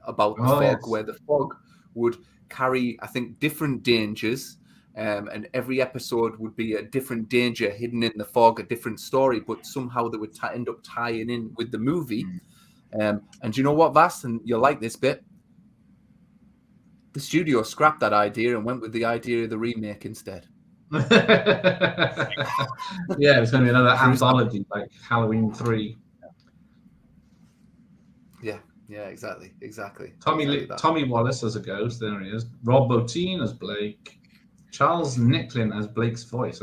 about the fog, yes. where the fog would carry, I think, different dangers, and every episode would be a different danger hidden in the fog, a different story, but somehow they would end up tying in with the movie. And you know what, Vass? And you'll like this bit. The studio scrapped that idea and went with the idea of the remake instead. Yeah, it's going to be another anthology like Halloween 3. Yeah, exactly. Tommy Wallace as a ghost. There he is. Rob Bottin as Blake. Charles Nicklin as Blake's voice.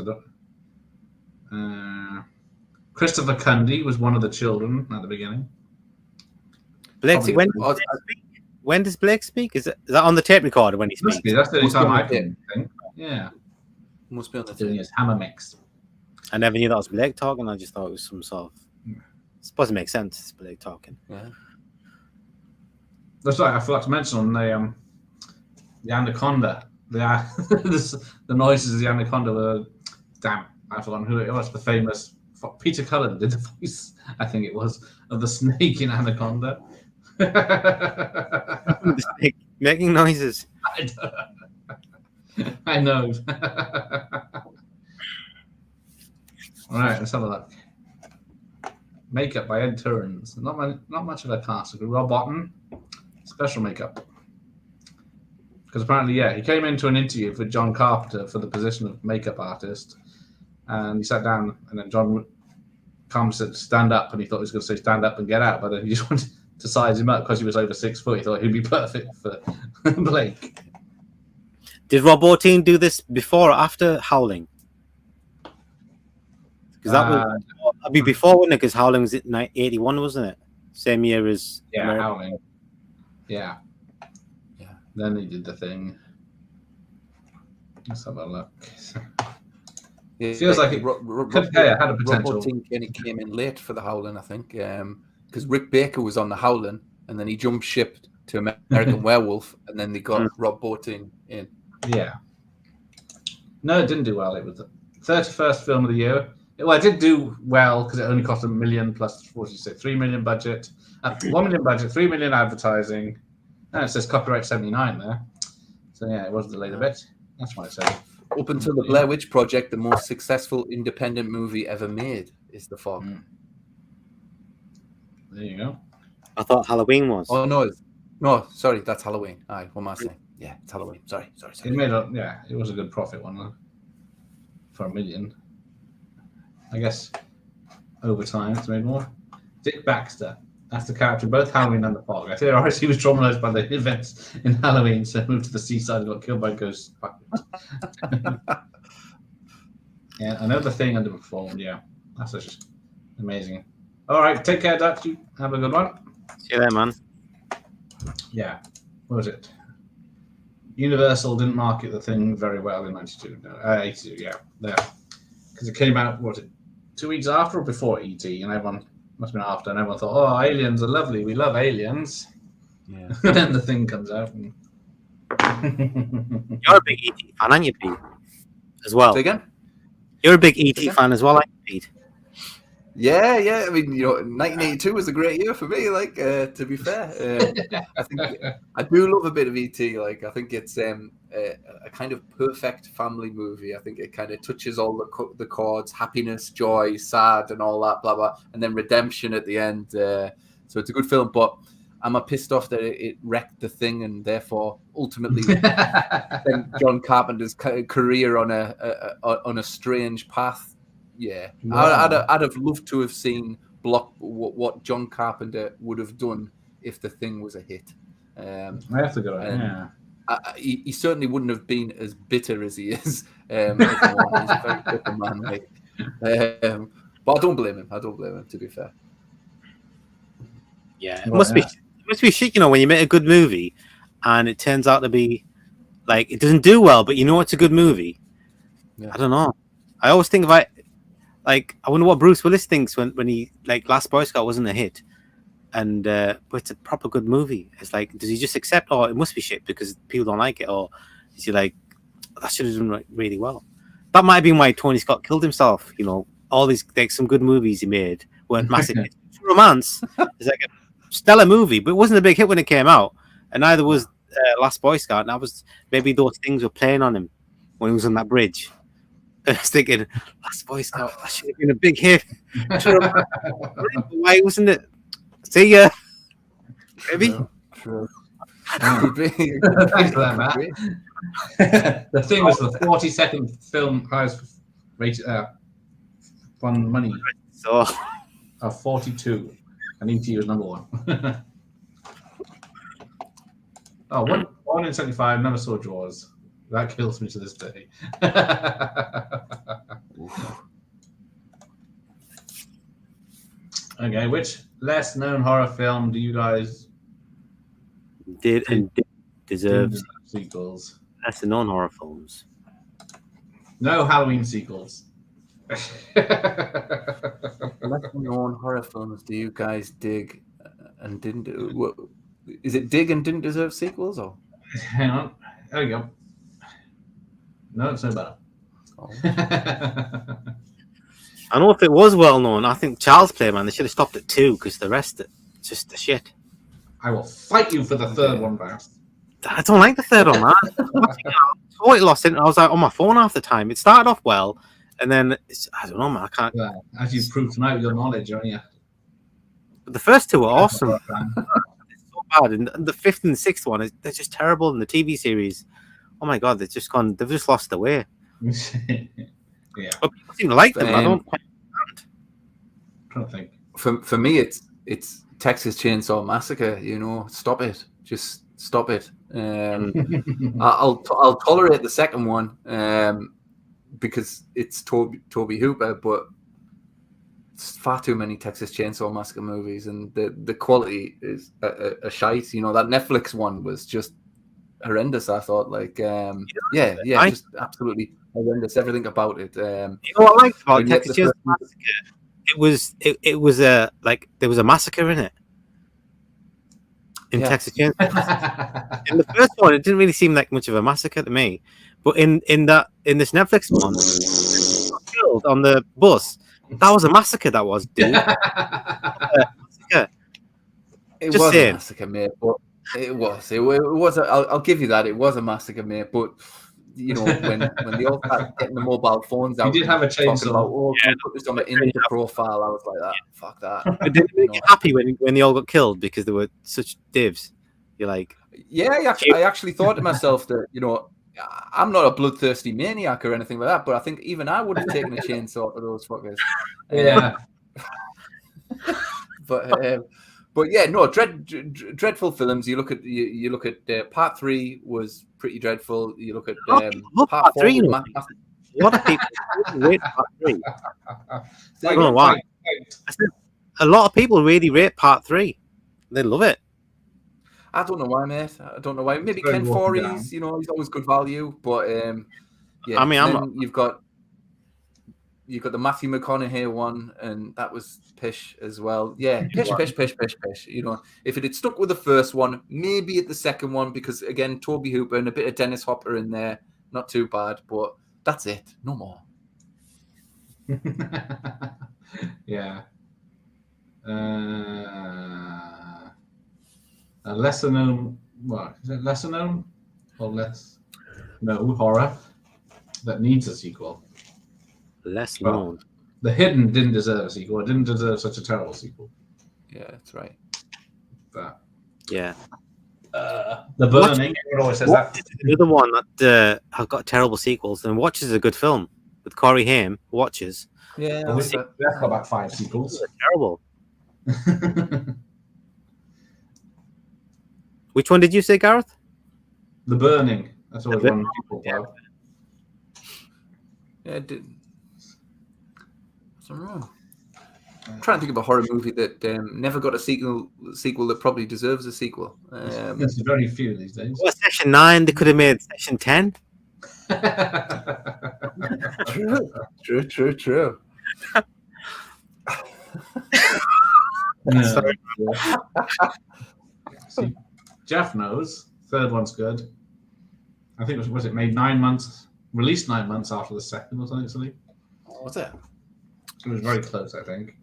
Christopher Cundy was one of the children at the beginning. Blake, when does Blake speak? Is that on the tape recorder when he speaks? Must be. That's the only time I can think. Yeah. Must be on the Doing his hammer mix. I never knew that was Blake talking. I just thought it was some sort of. I suppose it makes sense. It's Blake talking. Yeah. That's right. I forgot to mention on the anaconda. The noises of the anaconda were. Damn, I've forgotten who it was. The famous Peter Cullen did the voice. I think it was of the snake in Anaconda. The snake making noises. I know. All right, let's have a look. Makeup by Ed Turns. Not much of a cast. Rob Bottin, special makeup. Because apparently, he came into an interview for John Carpenter for the position of makeup artist, and he sat down, and then John comes to stand up, and he thought he was going to say stand up and get out, but then he just wanted to size him up because he was over 6 foot. He thought he'd be perfect for Blake. Did Rob Bottin do this before or after Howling? Because that'd be before, wouldn't it? Because Howling was 81, wasn't it? Same year as Howling. Yeah. Then he did The Thing. Let's have a look. Yeah, Feels like it could pay. It had a potential. Rob Bottin came in late for The Howling, I think, because Rick Baker was on The Howling, and then he jumped ship to American Werewolf, and then they got Rob Bottin in. Yeah. No, it didn't do well. It was the 31st film of the year. Well, it did do well because it only cost $1 million plus 46, $3 million budget, $1 million budget, $3 million advertising, and it says copyright 79 there. So yeah, it was delayed a bit. That's what it said. Up until the Blair Witch Project, the most successful independent movie ever made is The Fog. There you go. I thought Halloween was. Oh no, sorry, that's Halloween. Aye, what am I saying? Yeah, it's Halloween. Sorry. It made it was a good profit one though, for $1 million. I guess over time it's made more. Dick Baxter, that's the character in both Halloween and The Fog. I think he was traumatized by the events in Halloween, so moved to the seaside and got killed by ghosts. Yeah, another thing underperformed. Yeah, that's just amazing. All right, take care, Dutch. You have a good one. See you there, man. Yeah, what was it? Universal didn't market the thing very well in 92. No, 82, yeah. There. Because it came out, what was it, 2 weeks after or before E.T., and everyone, must have been after, and everyone thought, oh, aliens are lovely, we love aliens. Yeah. And then the thing comes out. And... You're a big E.T. fan, aren't you, Pete? As well. Say again? You're a big E.T. fan as well, aren't you, Pete? Yeah. I mean, 1982 was a great year for me. Like, to be fair, I think I do love a bit of ET. Like, I think it's a kind of perfect family movie. I think it kind of touches all the chords: happiness, joy, sad, and all that, blah blah, and then redemption at the end. So it's a good film. But am I pissed off that it wrecked The Thing and therefore ultimately sent John Carpenter's career on a strange path? Yeah, wow. I'd have loved to have seen what John Carpenter would have done if The Thing was a hit. I have to go. Yeah, he certainly wouldn't have been as bitter as he is. He's a very bitter man, like. But I don't blame him. To be fair. Yeah, it must be shit. When you make a good movie, and it turns out to be like it doesn't do well, but it's a good movie. Yeah. I don't know. I always think about. Like, I wonder what Bruce Willis thinks when he, like, Last Boy Scout wasn't a hit. And, but it's a proper good movie. It's like, does he just accept, oh, it must be shit because people don't like it? Or is he like, that should have done really well? That might have been why Tony Scott killed himself. All these, like, some good movies he made weren't massive hits. Romance is like a stellar movie, but it wasn't a big hit when it came out. And neither was Last Boy Scout. And maybe those things were playing on him when he was on that bridge. I was thinking, Last Boy Scout, that should have been a big hit. Why wasn't it? See ya. Maybe. True. Thanks for that, Matt. The Thing was the 42nd film highest rated won money. So 42. And E.T. was number 1. Oh, 1 in 75, never saw Jaws. That kills me to this day. Okay, which less known horror film do you guys did deserve sequels? Lesser known horror films. No Halloween sequels. Lesser known horror films do you guys dig and didn't do? Is it dig and didn't deserve sequels or? Hang on. There we go. No, it's no better. Oh. I know if it was well known, I think Child's Play, man, they should have stopped at 2 because the rest it's just the shit. I will fight you for the third one, Bass. I don't like the third one, man. I totally lost it. I was like on my phone half the time. It started off well, and then I don't know, man. I can't. Yeah, as you've proved tonight with your knowledge, aren't you? But the first 2 were awesome. It's so bad, and the 5th and 6th one they're just terrible. In the TV series, oh my god, they've just lost their way. Yeah, but people seem to like them. I don't quite understand. I'm trying to think. For me, it's Texas Chainsaw Massacre. Stop it. Just stop it. I'll tolerate the second one because it's Toby Hooper, but it's far too many Texas Chainsaw Massacre movies, and the quality is a shite. That Netflix one was just horrendous. I thought, like, I, just absolutely horrendous. Everything about it. you know what I liked about when you have Texas the Chainsaw first- Massacre? It was a like there was a massacre in it. In Yeah. Texas Chainsaw. In the first one, it didn't really seem like much of a massacre to me. But in this Netflix one, got killed on the bus. That was a massacre. That was, dude. Massacre. It Just was saying. a massacre, mate. But it was. I'll give you that. It was a massacre, mate. But you know, when they all started getting the mobile phones out, did have a talking chainsaw. about, oh, can I put this on my Insta profile. I was like, that. Fuck that. But did it make you happy when they all got killed because they were such divs? You're like, Yeah, I actually thought to myself that, you know, I'm not a bloodthirsty maniac or anything like that, but I think even I would have taken a chainsaw to those fuckers. Yeah. But yeah, no, dreadful films. You look at part 3 was pretty dreadful. You look at part 4. A lot of people really rate part 3. I don't know why. I said, a lot of people really rate part 3. They love it. I don't know why, mate. I don't know why. Maybe It's very Ken watered Foree's, you know, he's always good value. But yeah, I mean, and then you've got the Matthew McConaughey one, and that was pish as well. Yeah, pish. You know, if it had stuck with the first one, maybe at the second one, because again, Toby Hooper and a bit of Dennis Hopper in there, not too bad. But that's it, no more. Yeah. A lesser known, well, is it lesser known or less? No, horror that needs a sequel. Less Well, known. The Hidden didn't deserve a sequel. It didn't deserve such a terrible sequel. Yeah, that's right. But Yeah. The Burning, everyone always says that. Another one that have got terrible sequels, and Watches is a good film with Corey Haim. Watches. Yeah, Well, that's got about 5 sequels. Terrible. Which one did you say, Gareth? The Burning. That's always The one people yeah. love. Yeah, it did. What's wrong? I'm trying to think of a horror movie that never got a sequel that probably deserves a sequel. There's very few these days. Well, Section 9, they could have made Section 10. True. No. Sorry. See, Jeff knows. Third one's good. I think was it made 9 months, released 9 months after the second or something. Silly. What's that? It was very close, I think.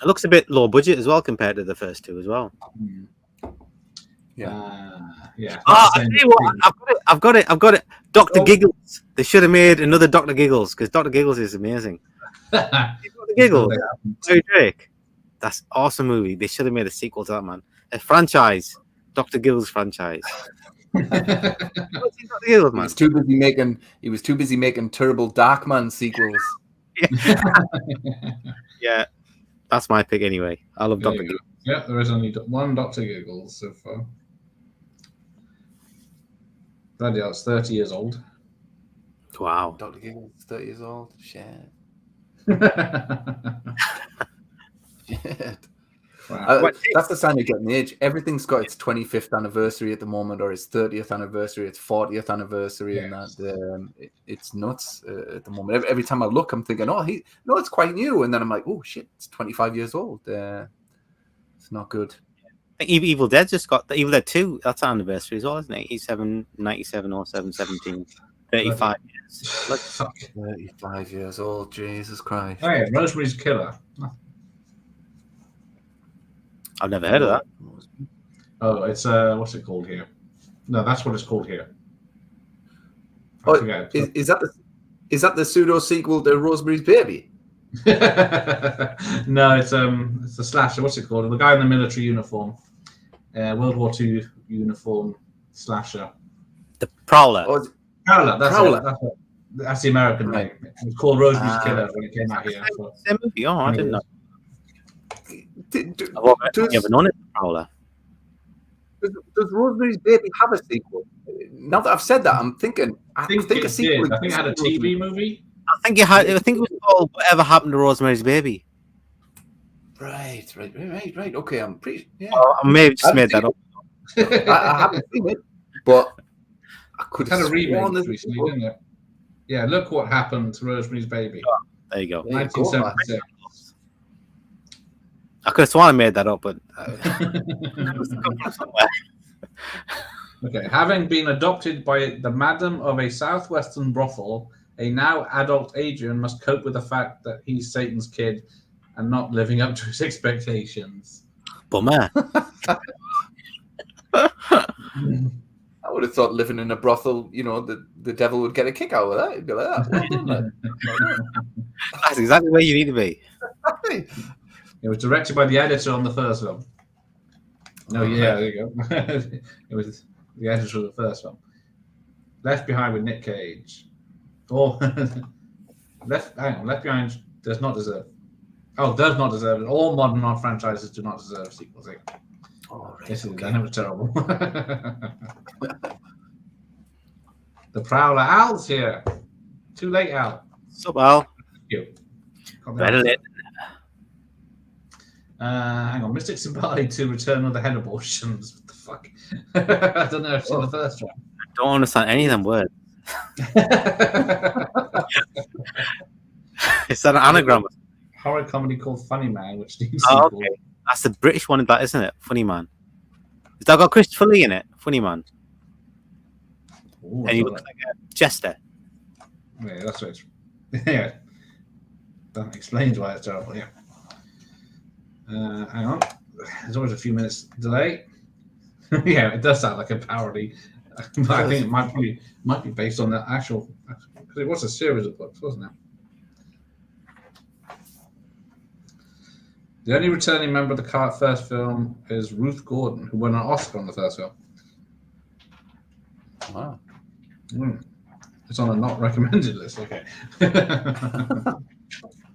It looks a bit low budget as well compared to the first two as well. Yeah. I tell you what, I've got it. Dr. Giggles. They should have made another Dr. Giggles because Dr. Giggles is amazing. Dr. Giggles. Larry Drake. That's awesome movie. They should have made a sequel to that, man. A franchise. Dr. Giggles franchise. Dr. Giggles, man. He was too busy making terrible Darkman sequels. Yeah. That's my pick anyway. I love Dr. Giggles. Yeah, there is only one Dr. Giggles so far. Bloody hell, it's 30 years old. Wow. Dr. Giggles, 30 years old. Shit. Wow. That's the sign of getting age. Everything's got its 25th anniversary at the moment, or its 30th anniversary, its 40th anniversary, and that it's nuts at the moment. Every time I look, I'm thinking, it's quite new, and then I'm like, oh shit, it's 25 years old. It's not good. I think Evil Dead just got the Evil Dead 2. That's our anniversary as well, isn't it? 87, 97, 07, 17, 35 years. Look, 35 years old. Jesus Christ. Oh yeah, Rosemary's Killer. I've never heard of that. Oh, it's what's it called here? No, that's what it's called here. I forget. Is that the pseudo sequel to Rosemary's Baby? No, it's a slasher. What's it called? The guy in the military uniform, World War II uniform slasher. The Prowler. Oh, Prowler. Prowler. That's the American name. It was called Rosemary's Killer when it came out here. So. Same movie? Oh, I didn't know. Does I've never known it. Prowler. Rosemary's Baby have a sequel? Now that I've said that, I'm thinking. I think a sequel. I think it had a TV movie. I think it was called Whatever Happened to Rosemary's Baby. Right. Okay, I'm pretty. Yeah. Oh, I may have just made that up. I haven't seen it, but I could Had have a remake sworn there's recently, didn't it? Yeah, Look What Happened to Rosemary's Baby. There you go. There you go, 1976. I could have sworn I made that up, but Okay, having been adopted by the madam of a southwestern brothel, a now adult Adrian must cope with the fact that he's Satan's kid and not living up to his expectations. bummer. I would have thought living in a brothel, you know, the devil would get a kick out of that. He'd be like, "Ah, well done, man." That's exactly where you need to be. It was directed by the editor on the first film. No, yeah, there you go. It was the editor of the first film. Left Behind with Nick Cage. Oh, Left Behind does not deserve. Oh, does not deserve it. All modern franchises do not deserve sequels. Oh, right, Yes, okay. that was terrible. The Prowler Al's here. Too late, Al. Sup, Al? Thank you. Better late. Hang on. Mystic Symbiote to Return of the Head Abortions. What the fuck? I don't know if I've seen the first one. I don't understand any of them words. Is that an anagram? Horror comedy called Funny Man, which needs Oh, sequel. okay. That's the British one, that isn't it? Funny Man. Has that got Christopher Lee in it? Funny Man. Ooh, And he looks like a jester. yeah, that's what it's. Yeah. That explains why it's terrible, yeah. Hang on. There's always a few minutes delay. Yeah, it does sound like a parody. But I think it might be based on the actual, because it was a series of books, wasn't it? The only returning member of the first film is Ruth Gordon, who won an Oscar on the first film. Wow. It's on a not recommended list. Okay.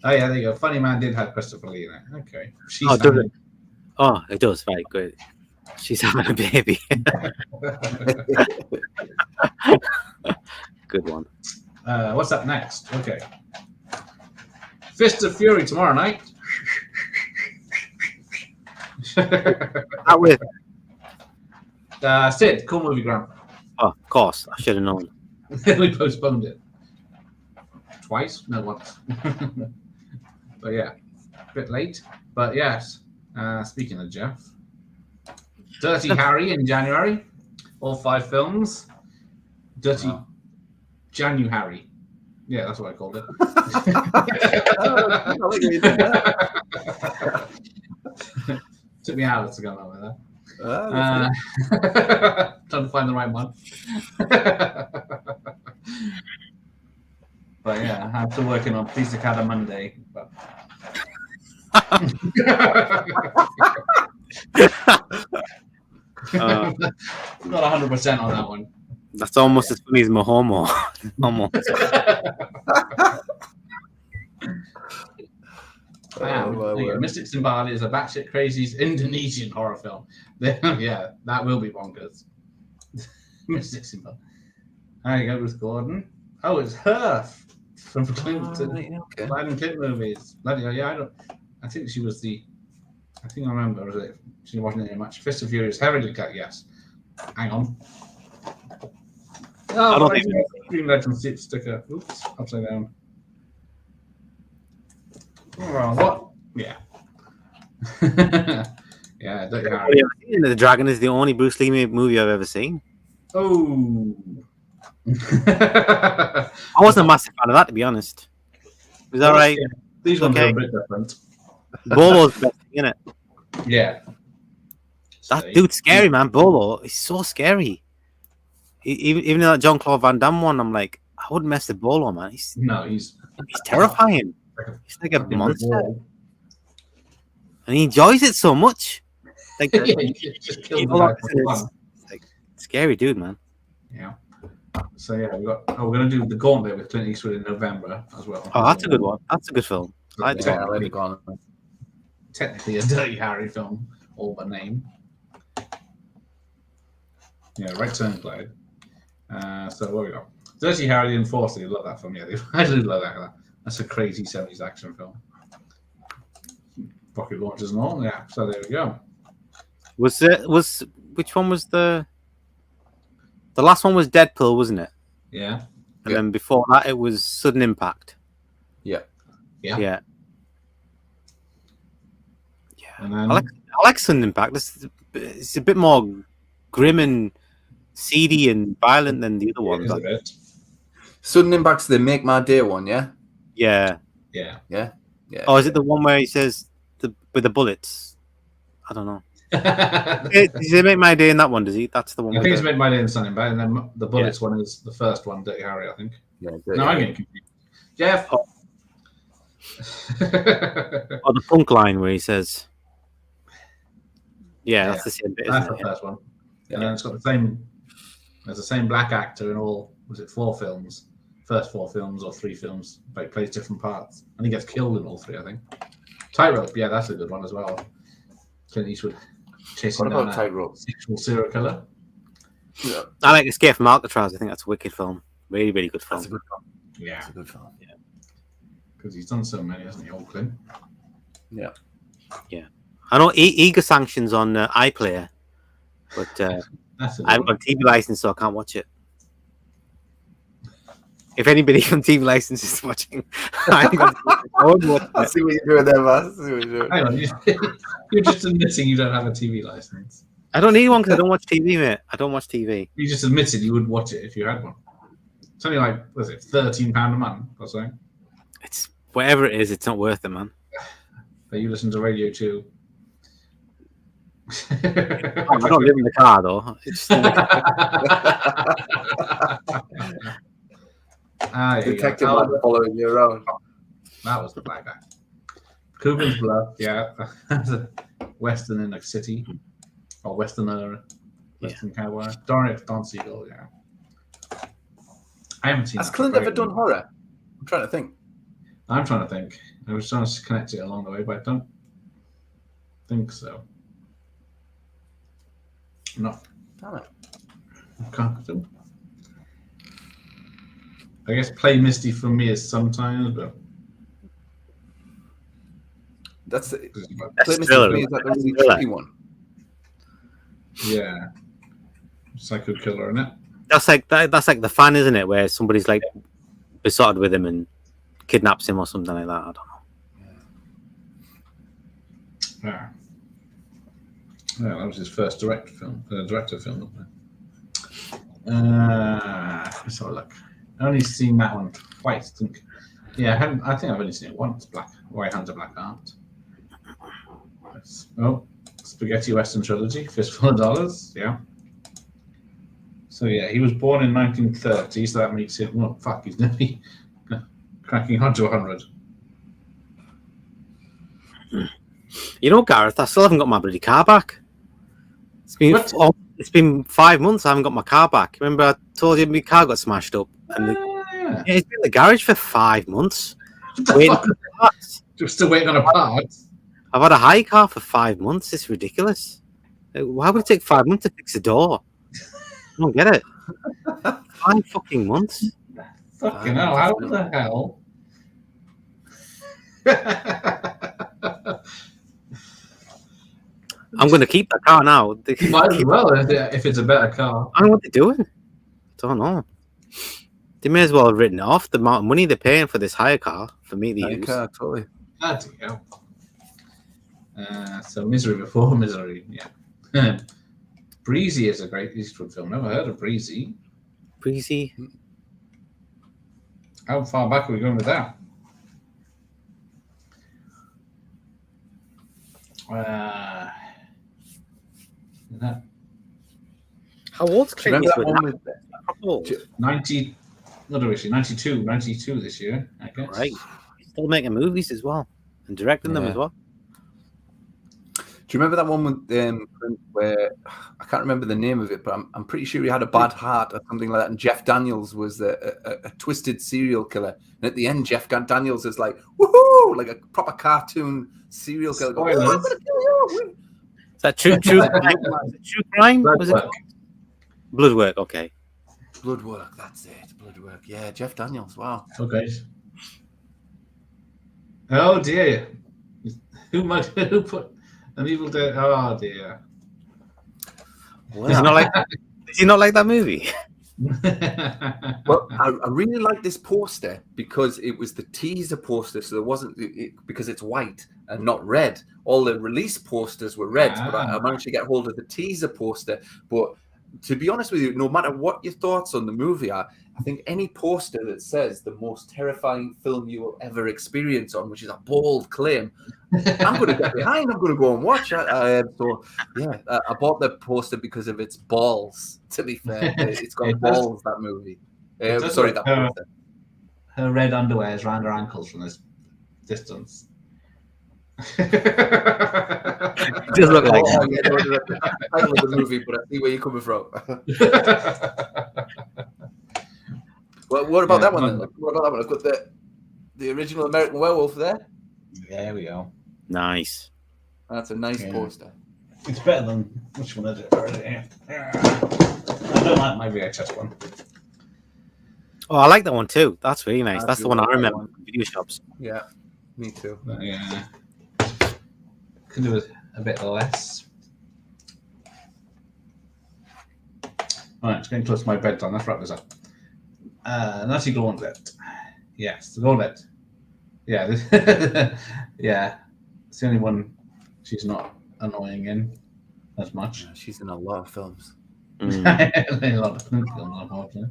Oh yeah, there you go. Funny Man did have Christopher Lee in it. Okay. She's Oh, does it? Oh, it does. Right, good. She's having a baby. Good one. What's up next? Okay. Fist of Fury tomorrow night. Out with. Sid, cool movie, Graham. Oh, of course. I should have known. We postponed it twice, no once. But yeah, a bit late. But yes, speaking of Jeff, Dirty Harry in January, all 5 films. Dirty January. Yeah, that's what I called it. Took me hours to go over there. Trying to find the right one. But yeah, I'm still working on Pizza Cata Monday. But... Not 100% on that one. That's almost as funny as Mahomo. Almost. Mystic Symbiote is a batshit crazy's Indonesian horror film. Yeah, that will be bonkers. Mystic Symbiote. There you go, Ruth Gordon. Oh, it's her from Clinton. Clinton movies. Bloody hell, yeah, I think she was the. I think I remember. Was it? She wasn't in it much. Fist of Furious, heavily cut. Yes. Hang on. Oh, I don't think Green Legend sticker. Oops, upside down. Oh, what? Yeah. Yeah. The Dragon is the only Bruce Lee movie I've ever seen. Oh. I wasn't a massive fan of that, to be honest. Was that right? Yeah. These ones are a bit different. Bolo's best thing, isn't it? Yeah. That dude's scary, man. Bolo is so scary. Even in that Jean-Claude Van Damme one, I'm like, I wouldn't mess with Bolo, man. He's terrifying. He's like a monster. And he enjoys it so much. Like, like scary dude, man. Yeah. So yeah, we're gonna do the Gauntlet with Clint Eastwood in November as well. Oh, that's a good one. That's a good film. Technically a Dirty Harry film, all but name. Yeah, Right Turn Cloud. So what we got? Dirty Harry the Enforcer. You love that film, yeah? I do love that. That's a crazy 70s action film. Rocket launchers and all. Yeah. So there we go. Which one was the The last one was Deadpool, wasn't it? Yeah. And then before that, it was Sudden Impact. Yeah. Yeah. And then, I like Sudden Impact. It's a bit more grim and seedy and violent than the other it ones. is a bit. Sudden Impact's the Make My Day one, yeah? Yeah. Yeah. Yeah. Yeah. Oh, is it the one where he says with the bullets? I don't know. Does he make my day in that one? Does he? That's the one. I with think it's the... made my day in Sunny Bay, and then the bullets one is the first one, Dirty Harry, I think. Yeah, No, I'm getting confused. Jeff. Oh. Oh, the punk line where he says, "Yeah, that's the same bit." That's Isn't the it? first one, and then it's got the same. There's the same black actor in all. Was it 4 films? First 4 films or 3 films, but he plays different parts, and he gets killed in all 3, I think. Tightrope, yeah, that's a good one as well. Clint Eastwood chasing down a sexual serial killer. Yeah. I like Escape from Alcatraz. I think that's a wicked film. Really, really good film. That's a good film. Yeah, That's a good film. Yeah, because he's done so many, hasn't he, old Clint? Yeah. Yeah. I know Eager Sanctions on iPlayer, but That's a good I haven't one. got a TV license, so I can't watch it. If anybody from TV license is watching, I won't watch I it. see what you're doing there, man. I see what you're doing. Hang on, you're just admitting you don't have a TV license. I don't need one because I don't watch TV, mate. I don't watch TV. You just admitted you would watch it if you had one. It's only like, was it £13 a month or something? It's whatever it is, it's not worth it, man. But you listen to radio too. I don't live in the car though. It's just Detective man following you around. That was the black guy. Coogan's Bluff, yeah. Western in a city. Or Western cowboy. Don Siegel, yeah. I haven't seen Has that. Clint ever done horror? I'm trying to think. I'm trying to think. I was trying to connect it along the way, but I don't think so. No. Damn it. Can't do. I guess Play Misty for me is sometimes, but That's the That's Mr. thriller. Is that the That's really thriller. tricky one? yeah. Psycho Killer, isn't it? That's like the fan, isn't it? Where somebody's like besotted with him and kidnaps him or something like that. I don't know. Yeah. Yeah, that was his first director film. Let's have a look. I've only seen that one twice. I think I've only seen it once. White Hunter, Black Art. Spaghetti Western Trilogy, Fistful of Dollars. Yeah. So yeah, he was born in 1930, so that makes it. Well, fuck, he's nearly cracking on to 100. You know, Gareth, I still haven't got my bloody car back. What? It's been 5 months. I haven't got my car back. Remember, I told you my car got smashed up, and Yeah. it's been in the garage for 5 months. Waiting for parts. You're still waiting on a part. I've had a high car for 5 months. It's ridiculous. Why would it take 5 months to fix a door? I don't get it. 5 fucking months. Fucking hell, how the hell? I'm going to keep that car now. You might as well if it's a better car. I don't know what they're doing. I don't know. They may as well have written it off the amount of money they're paying for this hire car for me to use. Totally. Bloody hell. So Misery Before Misery, yeah. Breezy is a great Eastwood film. Never heard of Breezy. Breezy. How far back are we going with that? How old's Clint Remember that Eastwood? one with 90, what are we see? 92 this year, I guess. Right. He's still making movies as well and directing them Yeah. as well. Do you remember that one with where I can't remember the name of it, but I'm pretty sure he had a bad heart or something like that, and Jeff Daniels was a twisted serial killer, and at the end, Jeff Daniels is like woohoo, like a proper cartoon serial killer. Going, Spoilers. I'm gonna kill you. Is that true crime? Was it Bloodwork. Bloodwork? Okay. Bloodwork, that's it. Bloodwork, yeah. Jeff Daniels, wow. Okay. Oh dear. Who put an Evil Dead? Oh dear. Does he not like that movie? Well, I really like this poster because it was the teaser poster, so there wasn't because it's white and not red. All the release posters were red, but I managed to get hold of the teaser poster. But to be honest with you, no matter what your thoughts on the movie are, I think any poster that says the most terrifying film you will ever experience on, which is a bold claim, I'm going to get behind. I'm going to go and watch it. So, yeah, I bought the poster because of its balls, to be fair. It's got It does. balls, that movie. It does Sorry, look, that poster. her red underwear is around her ankles from this distance. It does look like Oh, yeah, no, that's the title of the movie, but I see where you're coming from. Well, what about that one then? What about that one? I've got the original American Werewolf there. There we go. nice. That's a nice poster. It's better than which one is it? I don't like my VHS one. Oh, I like that one too. That's really nice. I That's the do one I like that remember one. from video shops. Yeah, me too. But yeah, could do with a bit less. All right, it's getting close to my bedtime. Let's wrap this up. Nutty Gauntlet. Yes, the Gauntlet. Yeah, yeah. It's the only one she's not annoying in as much. Yeah, she's in a lot of films. A lot of films, unfortunately.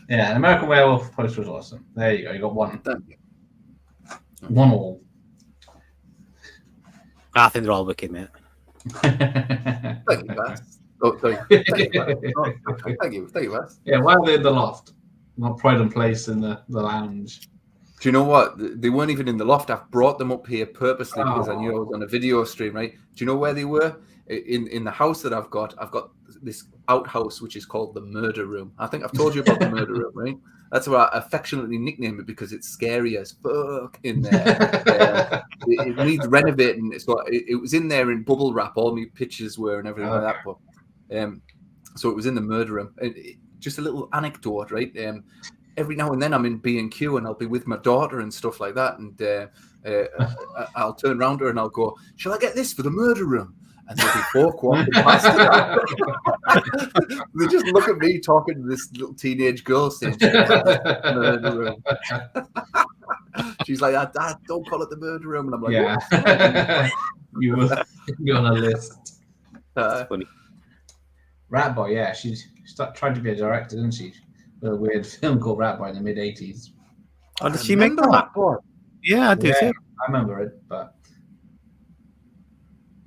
Yeah, American Werewolf poster was awesome. There you go. You got one. Thank you. One all. I think they're all wicked, mate. Thank you, Baz. Oh, sorry. Thank you, Baz. Oh, thank you, Baz. Yeah, why are they in the loft? Not Pride and Place in the lounge. Do you know what? They weren't even in the loft. I've brought them up here purposely because I knew I was on a video stream, right? Do you know where they were? In the house that I've got this outhouse which is called the murder room. I think I've told you about the murder room, right? That's what I affectionately nicknamed it because it's scary as fuck in there. It needs renovating. So it was in there in bubble wrap. All my pictures were and everything like that. But so it was in the murder room. Just a little anecdote, right? Every now and then I'm in B&Q and I'll be with my daughter and stuff like that, and I'll turn around her and I'll go, "Shall I get this for the murder room?" And there'll be folk walking past it. They just look at me talking to this little teenage girl saying, "Murder room." She's like, "Dad, don't call it the murder room." And I'm like, Yeah. You're on a list. That's funny. Rat Boy, yeah. She tried to be a director, didn't she? With a weird film called Rat Boy in the mid-'80s. Oh, did she make that? Boy. Yeah, I do too. I remember it, but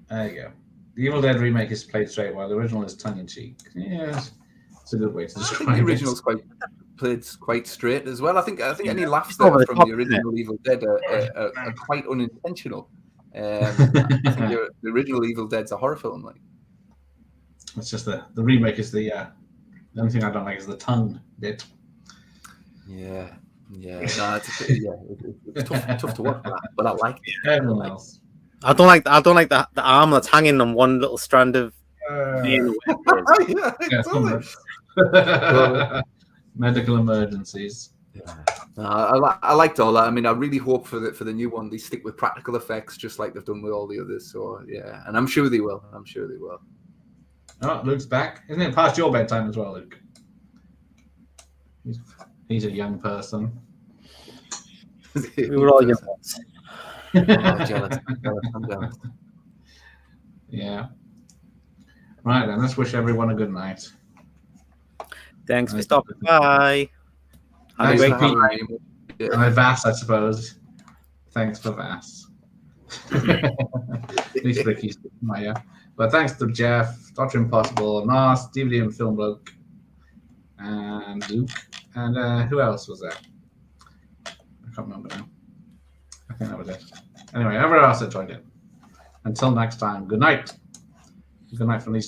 there you go. The Evil Dead remake is played straight, while the original is tongue-in-cheek. Yes, it's a good way to I describe think the it. original's played quite straight as well. I think any laughs It's over there the from top, the isn't original Evil Dead are quite unintentional. I think the original Evil Dead's a horror film, like. It's just the remake is the only thing I don't like is the tongue bit. Yeah. No, it's tough to watch that, but I like it. Everyone else. I don't like the arm that's hanging on one little strand of. Yeah, totally. Medical emergencies. I liked all that. I mean, I really hope for the new one they stick with practical effects just like they've done with all the others. So yeah, and I'm sure they will. Oh, Luke's back. Isn't it past your bedtime as well, Luke? He's a young person. We were all young ones. Oh, jealous. I'm jealous. Yeah. Right then, let's wish everyone a good night. Thanks for stopping by. Have a Thanks great for week. having me. And Vass, I suppose. Thanks for Vass. At least Ricky's Maya. But thanks to Jeff, Dr. Impossible, Nas, DVD and Film Bloke, and Luke. And who else was there? I can't remember now. I think that was it. Anyway, everyone else that joined in. Until next time, good night. Good night from these two.